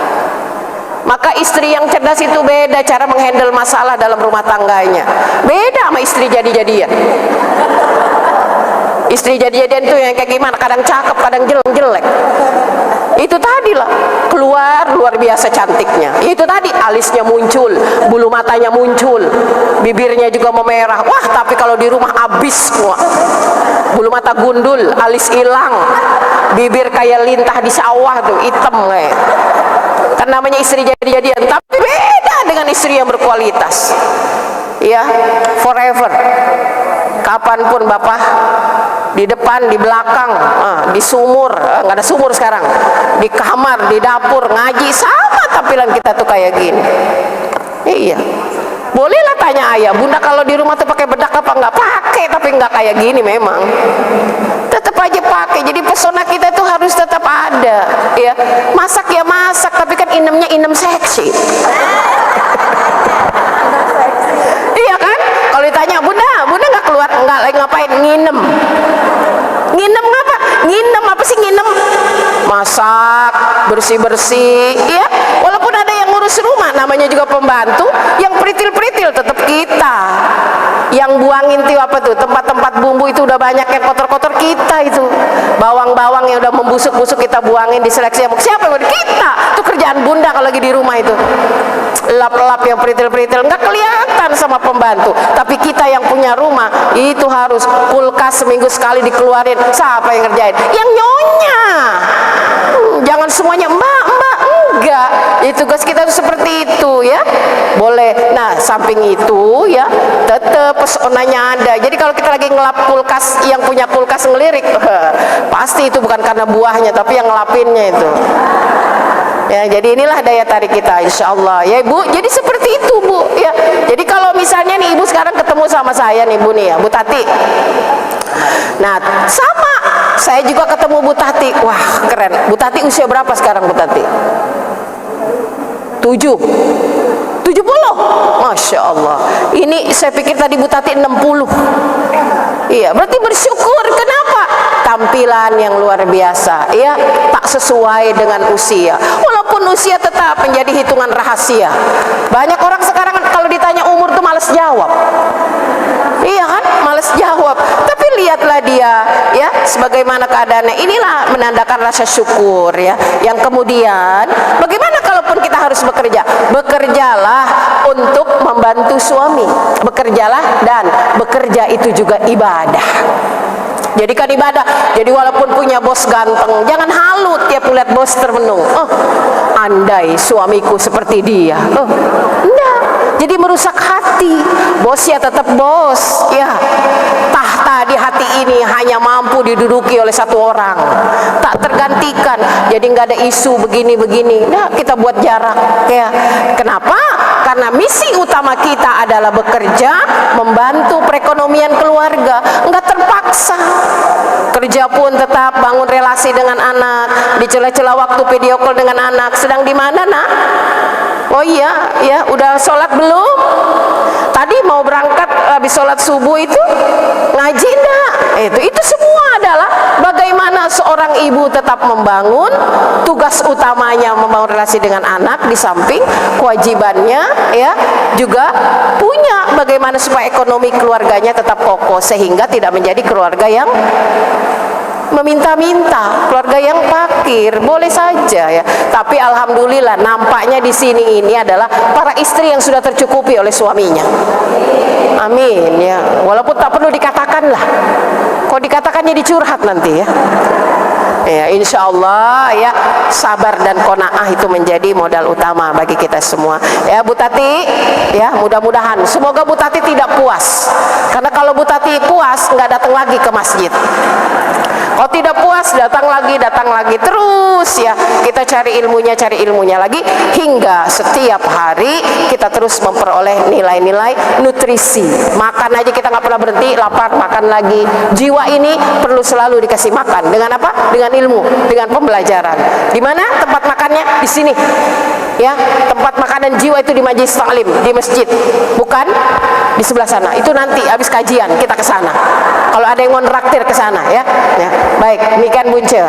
Maka istri yang cerdas itu beda cara menghandle masalah dalam rumah tangganya. Beda sama istri jadi-jadian. Istri jadi-jadian itu yang kayak gimana? Kadang cakep, kadang jelek. Itu tadilah keluar luar biasa cantiknya. Itu tadi alisnya muncul, bulu matanya muncul, bibirnya juga memerah. Wah, tapi kalau di rumah habis semua. Bulu mata gundul, alis hilang, bibir kayak lintah di sawah tuh, hitam kayak. Kan namanya istri jadi-jadian, tapi beda dengan istri yang berkualitas. Ya, forever. Kapanpun bapak di depan, di belakang, di sumur, nggak ada sumur sekarang, di kamar, di dapur, ngaji, sama tampilan kita tuh kayak gini. Iya, bolehlah tanya ayah, bunda kalau di rumah tuh pakai bedak apa nggak? Pakai, tapi nggak kayak gini memang. Tetap aja pakai. Jadi pesona kita tuh harus tetap ada. Ya, masak ya masak, tapi kan inemnya inem seksi. Iya kan? Kalau ditanya bunda nggak keluar, nggak lagi ngapain? Nginem. Nginem apa? Nginem apa sih nginem? Masak, bersih-bersih, ya. Walaupun ada yang ngurus rumah, namanya juga pembantu, yang peritil-peritil tetap kita. Yang buangin tuh apa tuh? Tempat-tempat bumbu itu udah banyak yang kotor-kotor kita itu. Bawang-bawang yang udah membusuk-busuk kita buangin, diseleksi. Siapa yang kita? Itu kerjaan bunda kalau lagi di rumah itu. Lap-lap yang peritil-peritil nggak kelihatan sama pembantu, tapi kita yang punya rumah itu harus kulkas seminggu sekali dikeluarin. Siapa yang ngerjain? Yang nyonya. Jangan semuanya mbak, enggak. Itu tugas kita seperti itu ya. Boleh. Nah, samping itu ya, tetap pesonanya ada. Jadi kalau kita lagi ngelap kulkas, yang punya kulkas ngelirik, pasti itu bukan karena buahnya, tapi yang ngelapinnya itu. Ya, jadi inilah daya tarik kita, insya Allah ya ibu. Jadi seperti itu bu ya. Jadi kalau misalnya nih ibu sekarang ketemu sama saya nih bu nih ya, Bu Tati. Nah sama, saya juga ketemu Bu Tati. Wah keren. Bu Tati usia berapa sekarang Bu Tati? 70. Masya Allah. Ini saya pikir tadi Bu Tati 60. Iya, berarti bersyukur. Kenapa? Tampilan yang luar biasa, ya, tak sesuai dengan usia. Walaupun usia tetap menjadi hitungan rahasia. Banyak orang sekarang kalau ditanya umur tuh malas jawab. Iya kan, malas jawab. Tapi lihatlah dia, ya, sebagaimana keadaannya. Inilah menandakan rasa syukur, ya. Yang kemudian, bagaimana kalaupun kita harus bekerja? Bekerjalah untuk membantu suami. Bekerjalah, dan bekerja itu juga ibadah. Jadikan ibadah. Jadi walaupun punya bos ganteng, jangan halu tiap melihat bos termenung. Oh, andai suamiku seperti dia. Oh, enggak. Jadi merusak hati. Bos ya tetap bos, ya. Tahta di hati ini hanya mampu diduduki oleh satu orang, tak tergantikan. Jadi nggak ada isu begini-begini. Nah, kita buat jarak, ya. Kenapa? Karena misi utama kita adalah bekerja, membantu perekonomian keluarga. Nggak terpaksa. Kerja pun tetap bangun relasi dengan anak, di celah-celah waktu video call dengan anak. Sedang di mana, nak? Oh iya, ya, udah sholat belum? Tadi mau berangkat habis sholat subuh itu ngaji enggak? Itu semua adalah bagaimana seorang ibu tetap membangun tugas utamanya, membangun relasi dengan anak, di samping kewajibannya ya juga punya bagaimana supaya ekonomi keluarganya tetap kokoh sehingga tidak menjadi keluarga yang meminta-minta, keluarga yang fakir. Boleh saja ya, tapi alhamdulillah nampaknya di sini ini adalah para istri yang sudah tercukupi oleh suaminya. Amin ya, walaupun tak perlu dikatakan lah, kok dikatakannya dicurhat nanti ya. Ya, insya Allah ya, sabar dan qanaah itu menjadi modal utama bagi kita semua. Ya Bu Tati, ya mudah-mudahan semoga Bu Tati tidak puas. Karena kalau Bu Tati puas nggak datang lagi ke masjid. Kalau tidak puas datang lagi terus ya. Kita cari ilmunya lagi hingga setiap hari kita terus memperoleh nilai-nilai nutrisi. Makan aja kita nggak pernah berhenti, lapar makan lagi. Jiwa ini perlu selalu dikasih makan. Dengan apa? Dengan ilmu, dengan pembelajaran. Di mana tempat makannya? Di sini. Ya, tempat makanan jiwa itu di majelis taklim, di masjid. Bukan di sebelah sana. Itu nanti habis kajian kita ke sana. Kalau ada yang mau nraktir ke sana ya. Ya. Baik, demikian Bunce.